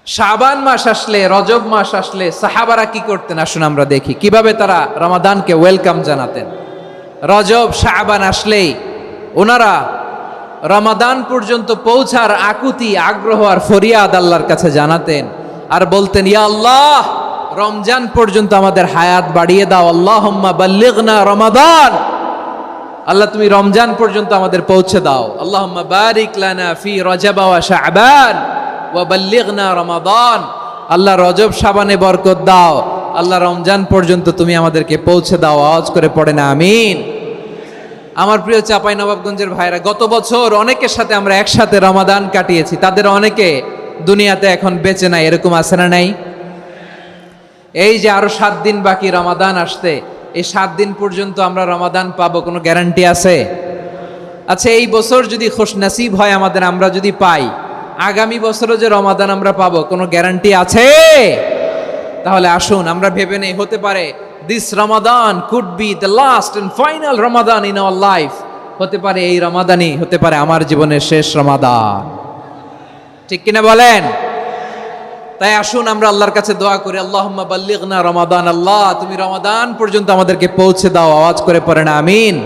শাবান মাস আসলে, রজব মাস আসলে সাহাবারা কি করতেন আসুন আমরা দেখি কিভাবে তারা রমাদানকে ওয়েলকাম জানাতেন। রজব শাবান আসলেই ওনারা রমাদান পর্যন্ত পৌঁছার আকুতি, আগ্রহ আর ফরিয়াদ আল্লাহর কাছে জানাতেন আর বলতেন, ইয়া আল্লাহ, রমজান পর্যন্ত আমাদের হায়াত বাড়িয়ে দাও। আল্লাহুম্মা বাল্লিগনা রমাদান, আল্লাহ তুমি রমজান পর্যন্ত আমাদের পৌঁছে দাও। আল্লাহুম্মা বারিক লানা ফি রজব ওয়া শাবান ওয়া বাল্লিগনা রমাদান, আল্লাহ রজব শাবানে বরকত দাও, আল্লাহ রমজান পর্যন্ত তুমি আমাদেরকে পৌঁছে দাও। আওয়াজ করে পড়েন আমিন। আমার প্রিয় চাঁপাইনবাবগঞ্জের ভাইরা, গত বছর অনেকের সাথে আমরা একসাথে রমাদান কাটিয়েছি, তাদের অনেকে দুনিয়াতে এখন বেঁচে নাই, এরকম আছে না নাই? এই যে আরো 7 দিন বাকি রমাদান আসতে, এই 7 দিন পর্যন্ত আমরা রমাদান পাবো, কোনো গ্যারান্টি আছে? আচ্ছা, এই বছর যদি খুশনসিব হয় আমাদের, আমরা যদি পাই, আগামী বছরও যে রমাদান আমরা পাবো, কোনো গ্যারান্টি আছে? তাহলে আসুন আমরা ভেবে নেই, হতে পারে this Ramadan could be the last and final Ramadan in our life. হতে পারে এই রমাদানই হতে পারে আমার জীবনের শেষ রমাদান। ঠিক কিনা বলেন? তাই আসুন আমরা আল্লাহর কাছে দোয়া করি, আল্লাহুম্মা বাল্লিগনা রমাদান, আল্লাহ তুমি রমাদান পর্যন্ত আমাদেরকে পৌঁছে দাও। আওয়াজ করে পড়েন আমিন।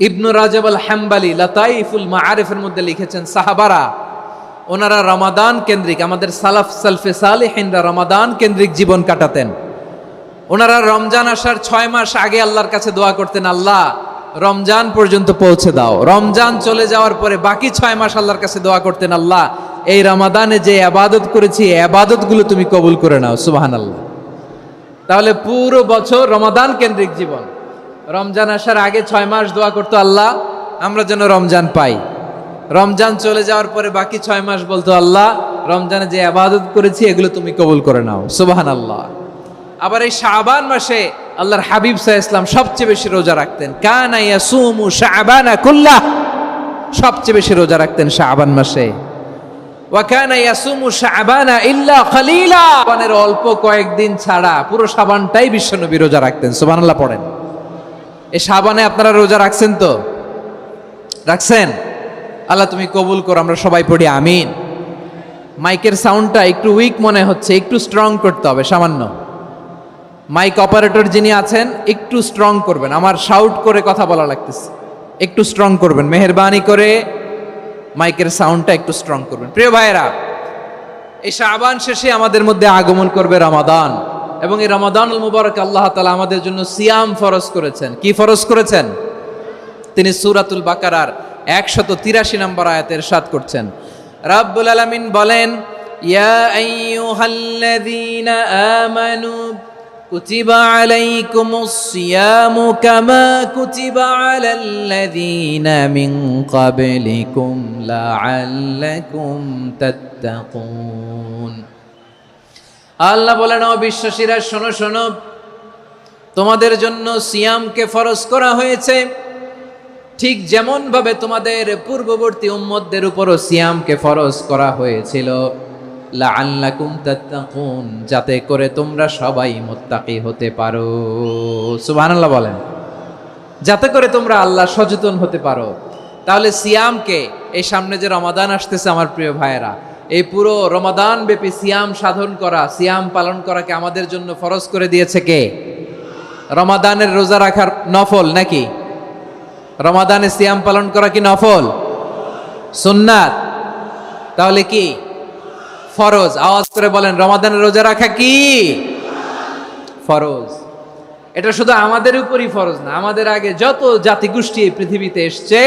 ইবনু রাজব আল হাম্বালি লাতাইফুল মাআরিফের মধ্যে লিখেছেন, সাহাবারা ওনারা রমাদান কেন্দ্রিক, আমাদের সালাফ সালফে সালেহিনরা রমাদান কেন্দ্রিক জীবন কাটাতেন। ওনারা রমজান আসার 6 মাস আগে আল্লাহর কাছে দোয়া করতেন, আল্লাহ রমজান পর্যন্ত পৌঁছে দাও। রমজান চলে যাওয়ার পরে বাকি 6 মাস আল্লাহর কাছে দোয়া করতেন, আল্লাহ এই রমাদানে যে ইবাদত করেছি এই ইবাদতগুলো তুমি কবুল করে নাও। সুবহানাল্লাহ। তাহলে পুরো বছর রমাদান কেন্দ্রিক জীবন। রমজান আসার আগে 6 মাস দোয়া করতো, আল্লাহ আমরা যেন রমজান পাই। রমজান চলে যাওয়ার পরে বাকি 6 মাস বলতো, আল্লাহ রমজানে যে ইবাদত করেছি এগুলো তুমি কবুল করে নাও। সুবহানাল্লাহ। আবার এই শাবান মাসে আল্লাহর হাবিব সাল্লাল্লাহু আলাইহি ওয়াসাল্লাম সবচেয়ে বেশি রোজা রাখতেন। কানা ইয়াসুমু শাবানা কুল্লাহ, সবচেয়ে বেশি রোজা রাখতেন শাবান মাসে। ওয়া কানা ইয়াসুমু শাবানা ইল্লা কলিলা, শাবানের অল্প কয়েকদিন ছাড়া পুরো শাবানটাই বিশ্বনবী রোজা রাখতেন। সুবহানাল্লাহ পড়েন। এই শাবানে আপনারা রোজা রাখছেন তো? রাখছেন? আল্লাহ তুমি কবুল করো, আমরা সবাই পড়ি আমিন। মাইকের সাউন্ডটা একটু উইক মনে হচ্ছে, একটু স্ট্রং করতে হবে সামান্য। মাইক অপারেটর যিনি আছেন একটু স্ট্রং করবেন, আমার শাউট করে কথা বলা লাগতেছে, একটু স্ট্রং করবেন মেহেরবানি করে, মাইকের সাউন্ডটা একটু স্ট্রং করবেন। প্রিয় ভাইয়েরা, এই শাবান শেষে আমাদের মধ্যে আগমন করবে রমাদান, এবং এই রমাদানুল মুবারক আল্লাহ তাআলা আমাদের জন্য সিয়াম ফরজ করেছেন। কি ফরজ করেছেন? তিনি সূরাতুল বাকারার 183 নম্বর আয়াতে ইরশাদ করছেন, রাব্বুল আলামিন বলেন, ইয়া আইয়ুহাল্লাযীনা আমানু কুতিবা আলাইকুমুস সিয়ামু কামা কুতিবা আলাল্লাযীনা মিন ক্বাবলিকুম লাআল্লাকুম তাত্তাকুন। আল্লাহ বলেন, ও বিশ্বাসীরা শোনো শোনো, তোমাদের জন্য সিয়ামকে ফরজ করা হয়েছে, ঠিক যেমন ভাবে তোমাদের পূর্ববর্তী উম্মতদের উপরও সিয়ামকে ফরজ করা হয়েছিল, লাআল্লাকুম তাত্তাকুন, যাতে করে তোমরা সবাই মুত্তাকি হতে পারো। সুবহানাল্লাহ বলেন। যাতে করে তোমরা আল্লাহ সচেতন হতে পারো। তাহলে সিয়ামকে, এই সামনে যে রমাদান আসতেছে আমার প্রিয় ভাইয়েরা, এই পুরো রমাদান ব্যাপী সিয়াম সাধন করা, সিয়াম পালন করাকে আমাদের জন্য ফরজ করে দিয়েছে কে? রমাদানের রোজা রাখার নফল নাকি? রমাদানে সিয়াম পালন করা কি নফল? সুন্নাত? তাহলে কি ফরজ? আওয়াজ করে বলেন, রমাদানের রোজা রাখা কি ফরজ? এটা শুধু আমাদের উপরই ফরজ না, আমাদের আগে যত জাতিগোষ্ঠী এই পৃথিবীতে এসছে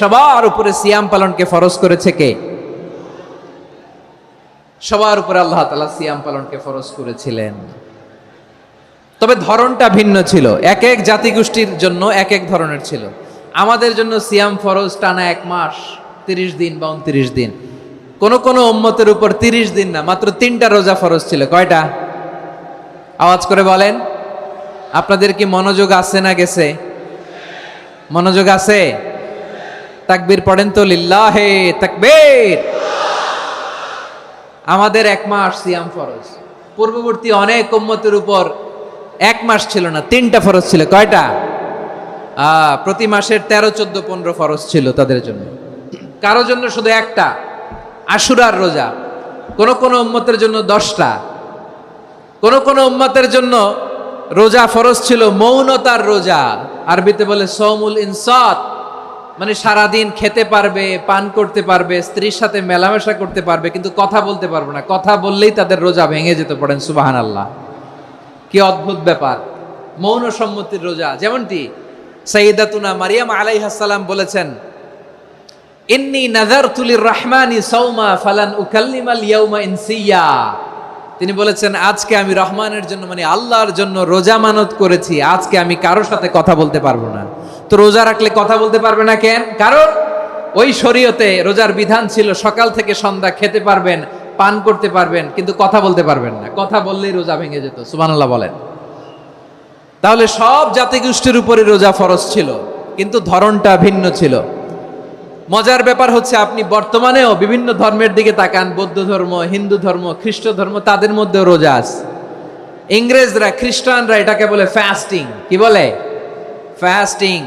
সবার উপরে সিয়াম পালনকে ফরজ করেছে কে? সবার উপরে আল্লাহ তাআলা সিয়াম পালনকে ফরজ করেছিলেন। তবে ধরনটা ভিন্ন ছিল, এক এক জাতিগোষ্ঠীর জন্য এক এক ধরনের ছিল। আমাদের জন্য সিয়াম ফরজ টানা 1 মাস 30 দিন বা 29 দিন। কোন কোন উম্মতের উপর 30 দিন না, মাত্র 3টা রোজা ফরজ ছিল। কয়টা? আওয়াজ করে বলেন। আপনাদের কি মনোযোগ আছে না গেছে? মনোযোগ আছে? তাকবীর পড়েন তো, লিল্লাহে তাকবীর। আমাদের 1 মাস সিয়াম ফরজ। পূর্ববর্তী অনেক উম্মতের উপর 1 মাস ছিল না, 3টা ফরজ ছিল। কয়টা? প্রতি মাসের 13, 14, 15 ফরজ ছিল তাদের জন্য। কারো জন্য শুধু একটা, আশুরার রোজা। কোন কোন উম্মতের জন্য 10টা, কোন কোন উম্মতের জন্য রোজা ফরজ ছিল মৌনতার রোজা, আরবিতে বলে সৌমুল ইনসাত, মানে সারাদিন খেতে পারবে, পান করতে পারবে, স্ত্রীর সাথে মেলামেশা করতে পারবে, কিন্তু কথা বলতে পারবে না। কথা বললেই তাদের রোজা ভেঙে যেত। পড়েন সুবহানাল্লাহ। কি অদ্ভুত ব্যাপার, মৌন সম্মতির রোজা। যেমনটি সাইয়্যিদাতুনা মারিয়াম আলাইহিস সালাম বলেছেন, ইন্নী নাযারতু লির-রাহমানি সাওমা ফালান উকাল্লিমাল ইয়াওমা ইনসিয়া। তিনি বলেছেন, আজকে আমি রহমানের জন্য, মানে আল্লাহর জন্য রোজা মানত করেছি, আজকে আমি কারোর সাথে কথা বলতে পারবো না। তো রোজা রাখলে কথা বলতে পারবে না কেন? কারণ ওই শরীয়তে রোজার বিধান ছিল সকাল থেকে সন্ধ্যা খেতে পারবেন, পান করতে পারবেন, কিন্তু কথা বলতে পারবেন না। কথা বললেই রোজা ভেঙে যেত। সুবহানাল্লাহ বলেন। তাহলে সব জাতিগোষ্ঠীর উপরে রোজা ফরজ ছিল, কিন্তু ধরনটা ভিন্ন ছিল। মজার ব্যাপার হচ্ছে, আপনি বর্তমানেও বিভিন্ন ধর্মের দিকে তাকান, বৌদ্ধ ধর্ম, হিন্দু ধর্ম, খ্রিস্ট ধর্ম, তাদের মধ্যেও রোজা আছে। ইংরেজরা, খ্রিস্টানরা এটাকে বলে ফাস্টিং। কি বলে? ফাস্টিং।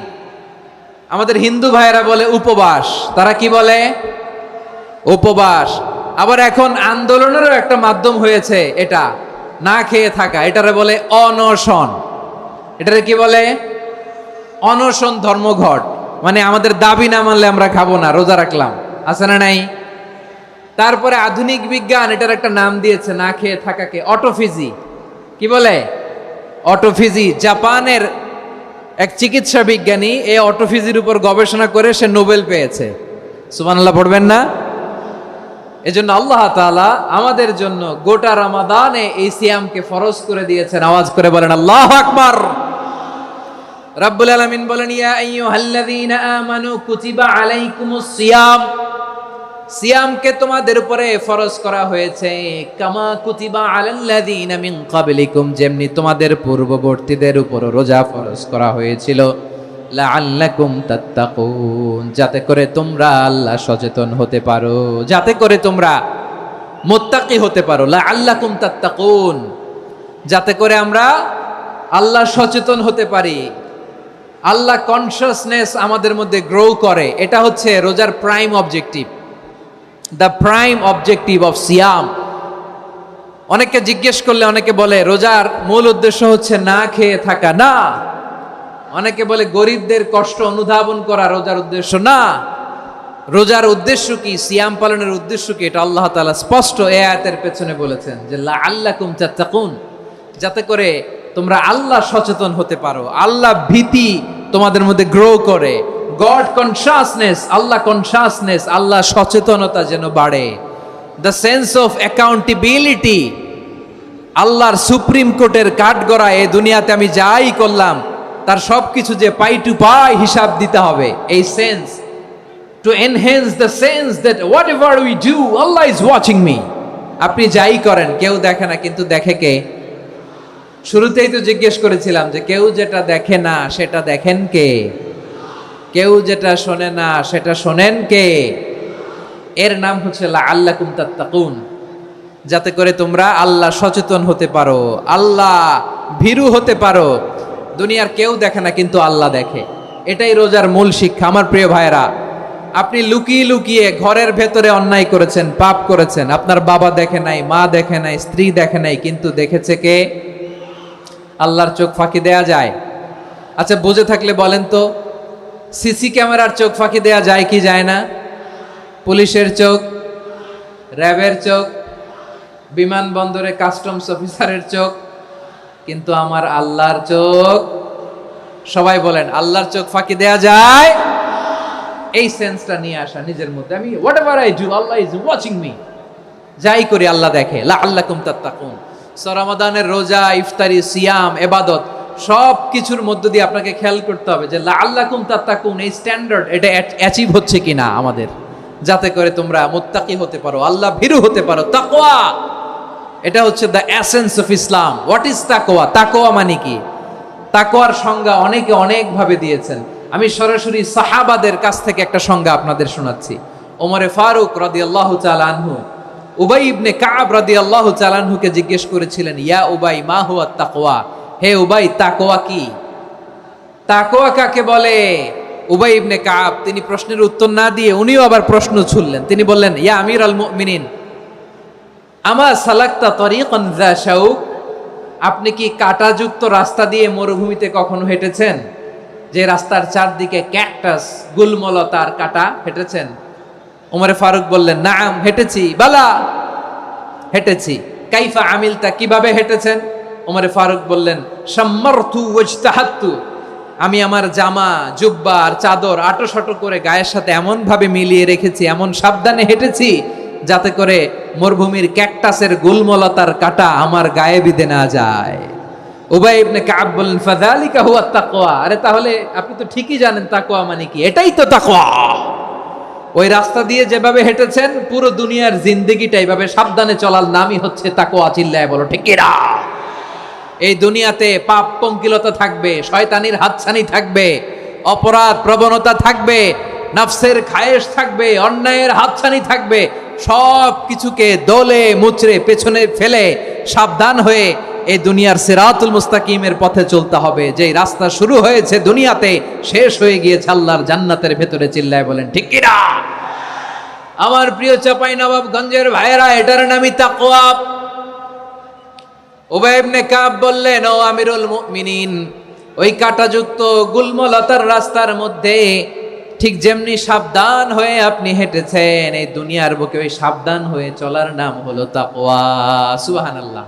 আমাদের হিন্দু ভাইয়েরা বলে উপবাস। তারা কি বলে? উপবাস। আবার এখন আন্দোলনেরও একটা মাধ্যম হয়েছে এটা, না খেয়ে থাকা, এটারে বলে অনশন। এটারে কি বলে? অনশন ধর্মঘট। মানে আমাদের দাবি না মানলে আমরা খাবো না, রোজা রাখলাম। আছে না নাই? তারপরে আধুনিক বিজ্ঞান এটার একটা নাম দিয়েছে না খেয়ে থাকাকে, অটোফিজি। কি বলে? অটোফিজি। জাপানের এক চিকিৎসা বিজ্ঞানী এই অটোফিজির উপর গবেষণা করে সে নোবেল পেয়েছে। সুবহানাল্লাহ পড়বেন না? এজন্য আল্লাহ তাআলা আমাদের জন্য গোটা রমাদানে এই সিয়ামকে ফরজ করে দিয়েছেন। আওয়াজ করে বলেন আল্লাহু আকবার। রাব্বুল আলামিন বলেন, ইয়া আইয়ুহাল্লাযীনা আমানু কুতিবা আলাইকুমুস সিয়াম। সিয়ামকে তোমাদের উপরে ফরজ করা হয়েছে, কামা কুতিবা আলাল্লাযীনা মিন ক্বাবলিকুম, যেমনি তোমাদের পূর্ববর্তীদের উপর রোজা ফরজ করা হয়েছিল, লাআল্লাকুম তাত্তাকুন, যাতে করে তোমরা আল্লাহ সচেতন হতে পারো, যাতে করে তোমরা মুত্তাকি হতে পারো। লাআল্লাকুম তাত্তাকুন, যাতে করে আমরা আল্লাহ সচেতন হতে পারি, আল্লাহ কনসিয়াসনেস আমাদের মধ্যে গ্রো করে। এটা হচ্ছে রোজার prime objective, the prime objective of সিয়াম। অনেকে জিজ্ঞেস করলে অনেকে বলে রোজার মূল উদ্দেশ্য হচ্ছে না খেয়ে থাকা। না। অনেকে বলে গরিবদের কষ্ট অনুধাবন করা রোজার উদ্দেশ্য। না। রোজার উদ্দেশ্য কি, সিয়াম পালনের উদ্দেশ্য কি, এটা আল্লাহ তাআলা স্পষ্ট এই আয়াতের পেছনে বলেছেন যে লাআল্লাকুম তাত্তাকুন, যাতে করে তোমরা আল্লাহ সচেতন হতে পারো, আল্লাহ ভীতি তোমাদের মধ্যে গ্রো করে, গড কনসিয়াসনেস, আল্লাহ কনসিয়াসনেস, আল্লাহ সচেতনতা যেন বাড়ে, দ্য সেন্স অফ অ্যাকাউন্টেবিলিটি। আল্লাহর সুপ্রিম কোর্টের কাঠগড়া এই দুনিয়াতে আমি যাই করলাম তার সবকিছু যে পাই টু পাই হিসাব দিতে হবে, এই sense, to enhance the sense that what ever we do Allah is watching me. আপনি যাই করেন কেউ দেখে না, কিন্তু দেখে কে? শুরুতেই তো জিজ্ঞেস করেছিলাম যে কেউ যেটা দেখে না সেটা দেখেন কে? কেউ যেটা শোনে না সেটা শোনেন কে? এর নাম হচ্ছে লাআল্লাকুম তাত্তাকুন, যাতে করে তোমরা আল্লাহ সচেতন হতে পারো, আল্লাহ ভীরু হতে পারো। দুনিয়ার কেউ দেখে না, কিন্তু আল্লাহ দেখে। এটাই রোজার মূল শিক্ষা। আমার প্রিয় ভাইরা, আপনি লুকিয়ে লুকিয়ে ঘরের ভেতরে অন্যায় করেছেন, পাপ করেছেন, আপনার বাবা দেখে নাই, মা দেখে নাই, স্ত্রী দেখে নাই, কিন্তু দেখেছে কে? আল্লাহর চোখ ফাঁকি দেয়া যায়? আচ্ছা, বুঝে থাকলে বলেন তো, সিসি ক্যামেরার চোখ ফাঁকি দেয়া যায় কি যায় না? পুলিশের চোখ, র্যাবের চোখ, বিমানবন্দরে কাস্টমস অফিসারের চোখ, কিন্তু আমার আল্লাহর চোখ? সবাই বলেন, আল্লাহর চোখ ফাঁকি দেয়া যায়? এই সেন্সটা নিয়ে আসা নিজের মধ্যে, আমি what ever I do Allah is watching me, যাই করি আল্লাহ দেখে। লাআল্লাকুম তাত্তাকুন। রমাদানের রোজা, ইফতারি, সিয়াম, ইবাদত সব কিছুর মধ্য দিয়ে আপনাকে খেয়াল করতে হবে যে লাআল্লাকুম তাত্তাকুন এই স্ট্যান্ডার্ড এটা অ্যাচিভ হচ্ছে কিনা আমাদের, যাতে করে তোমরা মুত্তাকি হতে পারো, আল্লাহ ভীরু হতে পারো। তাকওয়া, এটা হচ্ছে the essence of Islam. What is তাকওয়া? তাকওয়া মানে কি? তাকওয়ার সংজ্ঞা অনেকে অনেক ভাবে দিয়েছেন। আমি সরাসরি সাহাবাদের কাছ থেকে একটা সংজ্ঞা আপনাদের শোনাচ্ছি। ওমরে ফারুক রাদিয়াল্লাহু তাআলা আনহু উবাই ইবনে কাব রাদিয়াল্লাহু তাআলা আনহুকে জিজ্ঞেস করেছিলেন, ইয়া উবাই মা হুয়া তাকওয়া, হে উবাই তাকওয়া কি? তাকওয়া কাকে বলে? উবাই ইবনে কাব তিনি প্রশ্নের উত্তর না দিয়ে উনিও আবার প্রশ্ন ছুড়লেন। তিনি বললেন, ইয়া আমির আল মুমিনিন, আমা সালাক্তা তরিকান যা শাউক, আপনি কি কাঁটাযুক্ত রাস্তা দিয়ে মরুভূমিতে কখনো হেঁটেছেন? যে রাস্তার চারদিকে ক্যাকটাস, গুলমলতার কাঁটা, হেঁটেছেন? ওমরে ফারুক বললেন, নাম, হেঁটেছি। বালা, হেঁটেছি। কাইফা আমিলতা, কিভাবে হেঁটেছেন? ওমরে ফারুক বললেন, শাম্মারতু ওয়াজতাহাত্তু, আমি আমার জামা, জুব্বা আর চাদর আঁটো করে গায়ের সাথে এমন ভাবে মিলিয়ে রেখেছি, এমন সাবধানে হেঁটেছি যাতে করে মরুভূমির ক্যাকটাসের গুলমলতার কাঁটা আমার গায়ে বিঁধে না যায়। উবাই ইবনে কাব বললেন, ফাযালিকা হুয়া তাকওয়া, আরে তাহলে আপনি তো ঠিকই জানেন তাকওয়া মানে কি, এটাই তো তাকওয়া। ওই রাস্তা দিয়ে যেভাবে হেঁটেছেন, পুরো দুনিয়ার জিন্দেগিটা এইভাবে সাবধানে চলার নামই হচ্ছে তাকওয়া। চিল্লায় বলো ঠিক কিনা? এই দুনিয়াতে পাপ পঙ্কিলতা থাকবে, শয়তানির হাতছানি থাকবে, অপরাধ প্রবণতা থাকবে, নফসের খায়েশ থাকবে, অন্যায়ের হাতছানি থাকবে। সব কিছুকে দলে মুচড়ে পেছনে ফেলে সাবধান হয়ে এই দুনিয়ার সিরাতুল মুস্তাকিমের পথে চলতে হবে। যেই রাস্তা শুরু হয়েছে দুনিয়াতে, শেষ হয়ে গিয়েছে আল্লাহর জান্নাতের ভেতরে। চিল্লায় বলেন ঠিক কিনা? আমার প্রিয় চাঁপাইনবাবগঞ্জের ভাইয়েরা, এটার নামই তাকওয়া। উবাই ইবনে কাব বললেন, ও আমিরুল মুমিনিন, ওই কাঁটাযুক্ত গুলমলতার রাস্তার মধ্যে ঠিক যেমনি সাবধান হয়ে আপনি হেঁটেছেন, এই দুনিয়ার বুকে ওই সাবধান হয়ে চলার নাম হলো তাকওয়া। সুবহানাল্লাহ।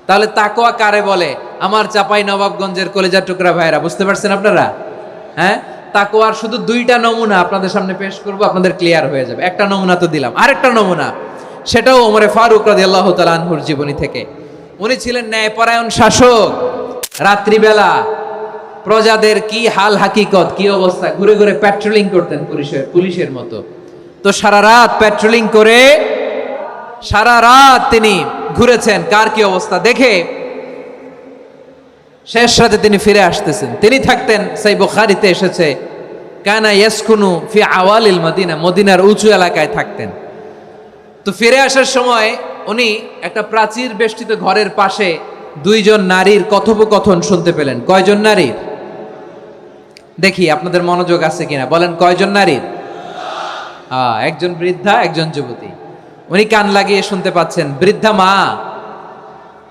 তাহলে তাকওয়া কারে বলে? আমার চাঁপাইনবাবগঞ্জের কলেজার টুকরা ভাইয়েরা, বুঝতে পারছেন আপনারা? হ্যাঁ, তাকওয়ার শুধু দুইটা নমুনা আপনাদের সামনে পেশ করব, আপনাদের ক্লিয়ার হয়ে যাবে। একটা নমুনা তো দিলাম, আরেকটা নমুনা, সেটাও ওমরে ফারুক রাদিয়াল্লাহু তাআলা আনহুর জীবনী থেকে। উনি ছিলেন ন্যায়পরায়ণ শাসক। রাত্রিবেলা প্রজাদের কি হাল হাকিকত, কি অবস্থা, ঘুরে ঘুরে প্যাট্রোলিং করতেন পুলিশের মতো। তো সারা রাত প্যাট্রোলিং করে সারা রাত তিনি ঘুরেছেন কার কি অবস্থা দেখে। শেষ রাতে তিনি ফিরে আসতেছেন। তিনি থাকতেন, সেই বুখারীতে এসেছে, কানা ইয়াসকুনু ফি আওয়ালিল মদিনা, মদিনার উঁচু এলাকায় থাকতেন। তো ফিরে আসার সময় উনি একটা প্রাচীর বেষ্টিত ঘরের পাশে দুইজন নারীর কথোপকথন শুনতে পেলেন। কয়জন নারীর? দেখি আপনাদের মনোযোগ আছে কিনা, বলেন কয়জন নারীর? একজন বৃদ্ধা, একজন যুবতী। উনি কান লাগিয়ে শুনতে পাচ্ছেন। বৃদ্ধা মা,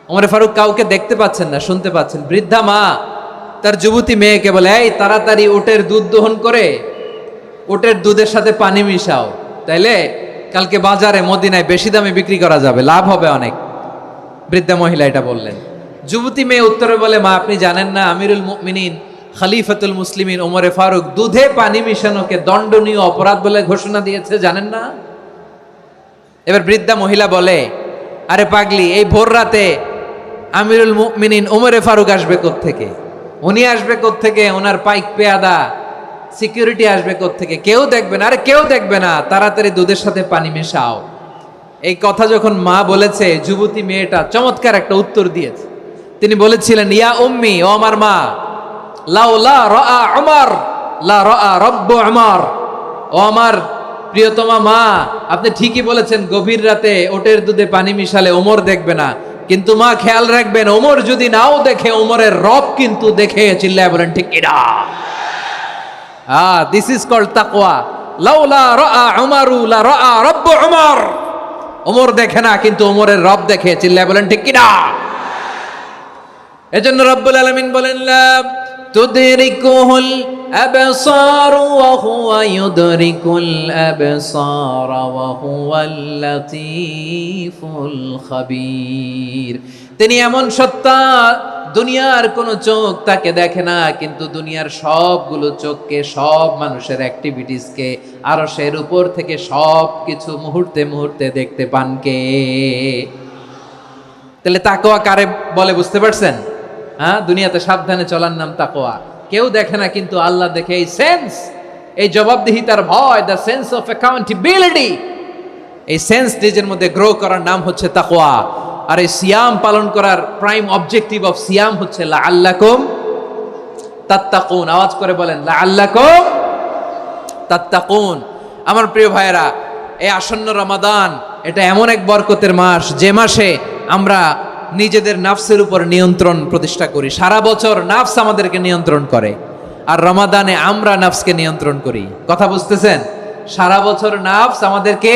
ওমর ফারুক কাউকে দেখতে পাচ্ছেন না, শুনতে পাচ্ছেন। বৃদ্ধা মা তার যুবতী মেয়েকে বলে, এই তাড়াতাড়ি উটের দুধ দহন করে উটের দুধের সাথে পানি মিশাও, তাইলে কালকে বাজারে মদিনায় বেশি দামে বিক্রি করা যাবে, লাভ হবে অনেক। বৃদ্ধা মহিলা এটা বললেন। যুবতী মেয়ে উত্তরে বলে, মা আপনি জানেন না আমিরুল মুমিনিন খলিফাতুল মুসলিমিন ওমরে ফারুক দুধে পানি মিশানোকে দণ্ডনীয় অপরাধ বলে ঘোষণা দিয়েছে, জানেন না? এবার বৃদ্ধা মহিলা বলে, আরে পাগলি, এই ভোর রাতে আমিরুল মুমিনিন ওমরে ফারুক আসবে কোত্থেকে? উনি আসবে কোত্থেকে? ওনার পাইক পেয়াদা সিকিউরিটি আসবে কোত্থেকে? কেউ দেখবে না। আরে কেউ দেখবে না, তাড়াতাড়ি দুধের সাথে পানি মেশাও। এই কথা যখন মা বলেছে, যুবতী মেয়েটা চমৎকার একটা উত্তর দিয়েছে। তিনি বলেছিলেন, ইয়া উম্মি, ও আমার মা, লাউলা রাআ উমর লা রাআ রব্বু উমর, ও আমার প্রিয়তমা মা, আপনি ঠিকই বলেছেন, গভীর রাতে ওটের দুধে পানি মিশালে ওমর দেখবে না, কিন্তু মা খেয়াল রাখবেন, ওমর যদি নাও দেখে, ওমরের রব কিন্তু দেখে। চিল্লায় বলেন ঠিক কিনা? দিস ইজ কল্ড তাকওয়া। লাউলা রাআ উমরু লা রাআ রব্বু উমর, ওমর দেখে না কিন্তু ওমরের রব দেখে। চিল্লায় বলেন ঠিক কিনা? এজন্য রব্বুল আলামিন বলেন, লা তুদরিকুহুল আবসার ওয়া হুয়া ইউদরিকুল আবসার ওয়া হুয়াল লাতীফুল খাবীর। তিনি এমন সত্তা, দুনিয়ার কোন চোখ তাকে দেখে না, কিন্তু দুনিয়ার সবগুলো চোখকে, সব মানুষের অ্যাক্টিভিটিসকে আরশের উপর থেকে সব কিছু মুহূর্তে মুহূর্তে দেখতে পান কে? তাহলে তাকওয়া কারে বলে বুঝতে পারছেন? দুনিয়াতে সাবধানে চলার নাম তাকওয়া। কেউ দেখে না কিন্তু আল্লাহ দেখে। এই সেন্স, এই জবাবদিহিতার ভয়, দ্য সেন্স অফ অ্যাকাউন্টেবিলিটি, এই সেন্স নিজের মধ্যে গ্রো করার নাম হচ্ছে তাকওয়া। আর এই সিয়াম পালন করার প্রাইম অবজেক্টিভ অফ সিয়াম হচ্ছে লাআল্লাকুম তাত্তাকুন। আওয়াজ করে বলেন, লাআল্লাকুম তাত্তাকুন। আমার প্রিয় ভাইয়েরা, এই আসন্ন রমাদান, এটা এমন এক বরকতের মাস, যে মাসে আমরা নিজেদের নাফসের উপর নিয়ন্ত্রণ প্রতিষ্ঠা করি। সারা বছর নাফস আমাদেরকে নিয়ন্ত্রণ করে, আর রমাদানে আমরা নাফসকে নিয়ন্ত্রণ করি। কথা বুঝতেছেন? সারা বছর নাফস আমাদেরকে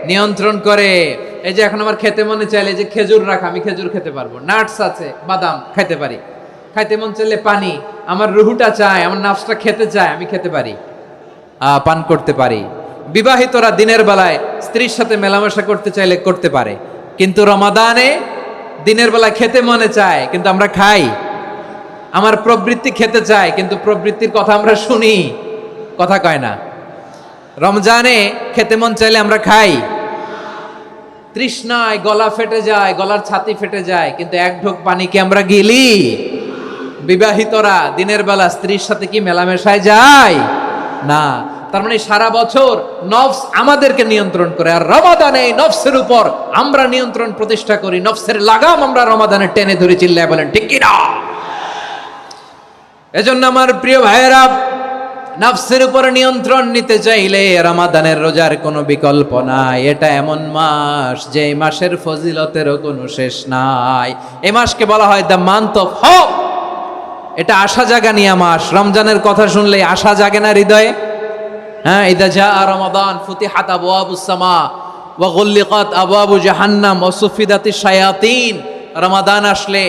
নিয়ন্ত্রণ করে। এই যে এখন আমার খেতে মনে চাইলে যে খেজুর রাখা, আমি খেজুর খেতে পারবো, নাটস আছে, বাদাম খাইতে পারি। খাইতে মন চাইলে পানি, আমার রুহুটা চায়, আমার নাফসটা খেতে চায়, আমি খেতে পারি, পান করতে পারি। বিবাহিতরা দিনের বেলায় স্ত্রীর সাথে মেলামেশা করতে চাইলে করতে পারে, কিন্তু রমাদানে দিনের বেলায় খেতে মনে চায় কিন্তু আমরা খাই। আমার প্রবৃত্তি খেতে চায় কিন্তু প্রবৃত্তির কথা আমরা শুনি, কথা কয় না। রমজানে খেতে মন চাইলে আমরা খাই, তৃষ্ণায় গলা ফেটে যায়, গলার ছাতি ফেটে যায়, কিন্তু এক ঢোক পানি কি আমরা গিলি? বিবাহিতরা দিনের বেলা স্ত্রীর সাথে কি মেলামেশায় যায় না। তার মানে সারা বছর নফস আমাদেরকে নিয়ন্ত্রণ করে, আর রমাদানে নফসের উপর আমরা নিয়ন্ত্রণ প্রতিষ্ঠা করি। নফসের লাগাম আমরা রমাদানে টেনে ধরে, চিল্লায় বলেন ঠিক কি না? এজন্য আমার প্রিয় ভাইয়েরা, নফসের উপর নিয়ন্ত্রণ নিতে চাইলে রমাদানের রোজার কোনো বিকল্প নাই। এটা এমন মাস যে মাসের ফজিলতেরও কোনো শেষ নাই। এই মাসকে বলা হয় দ্য মান্থ অফ হোপ। এটা আশা জাগানিয়া মাস। রমজানের কথা শুনলে আশা জাগে না হৃদয়ে? হ্যাঁ, ইদা জাআ রমাদান ফুতিহাত আবওয়াবুস সামা ওয়া গুল্লিকাত আবওয়াবু জাহান্নাম ওয়া সুফিদাতিশ শায়াতিন। রমাদান আসলে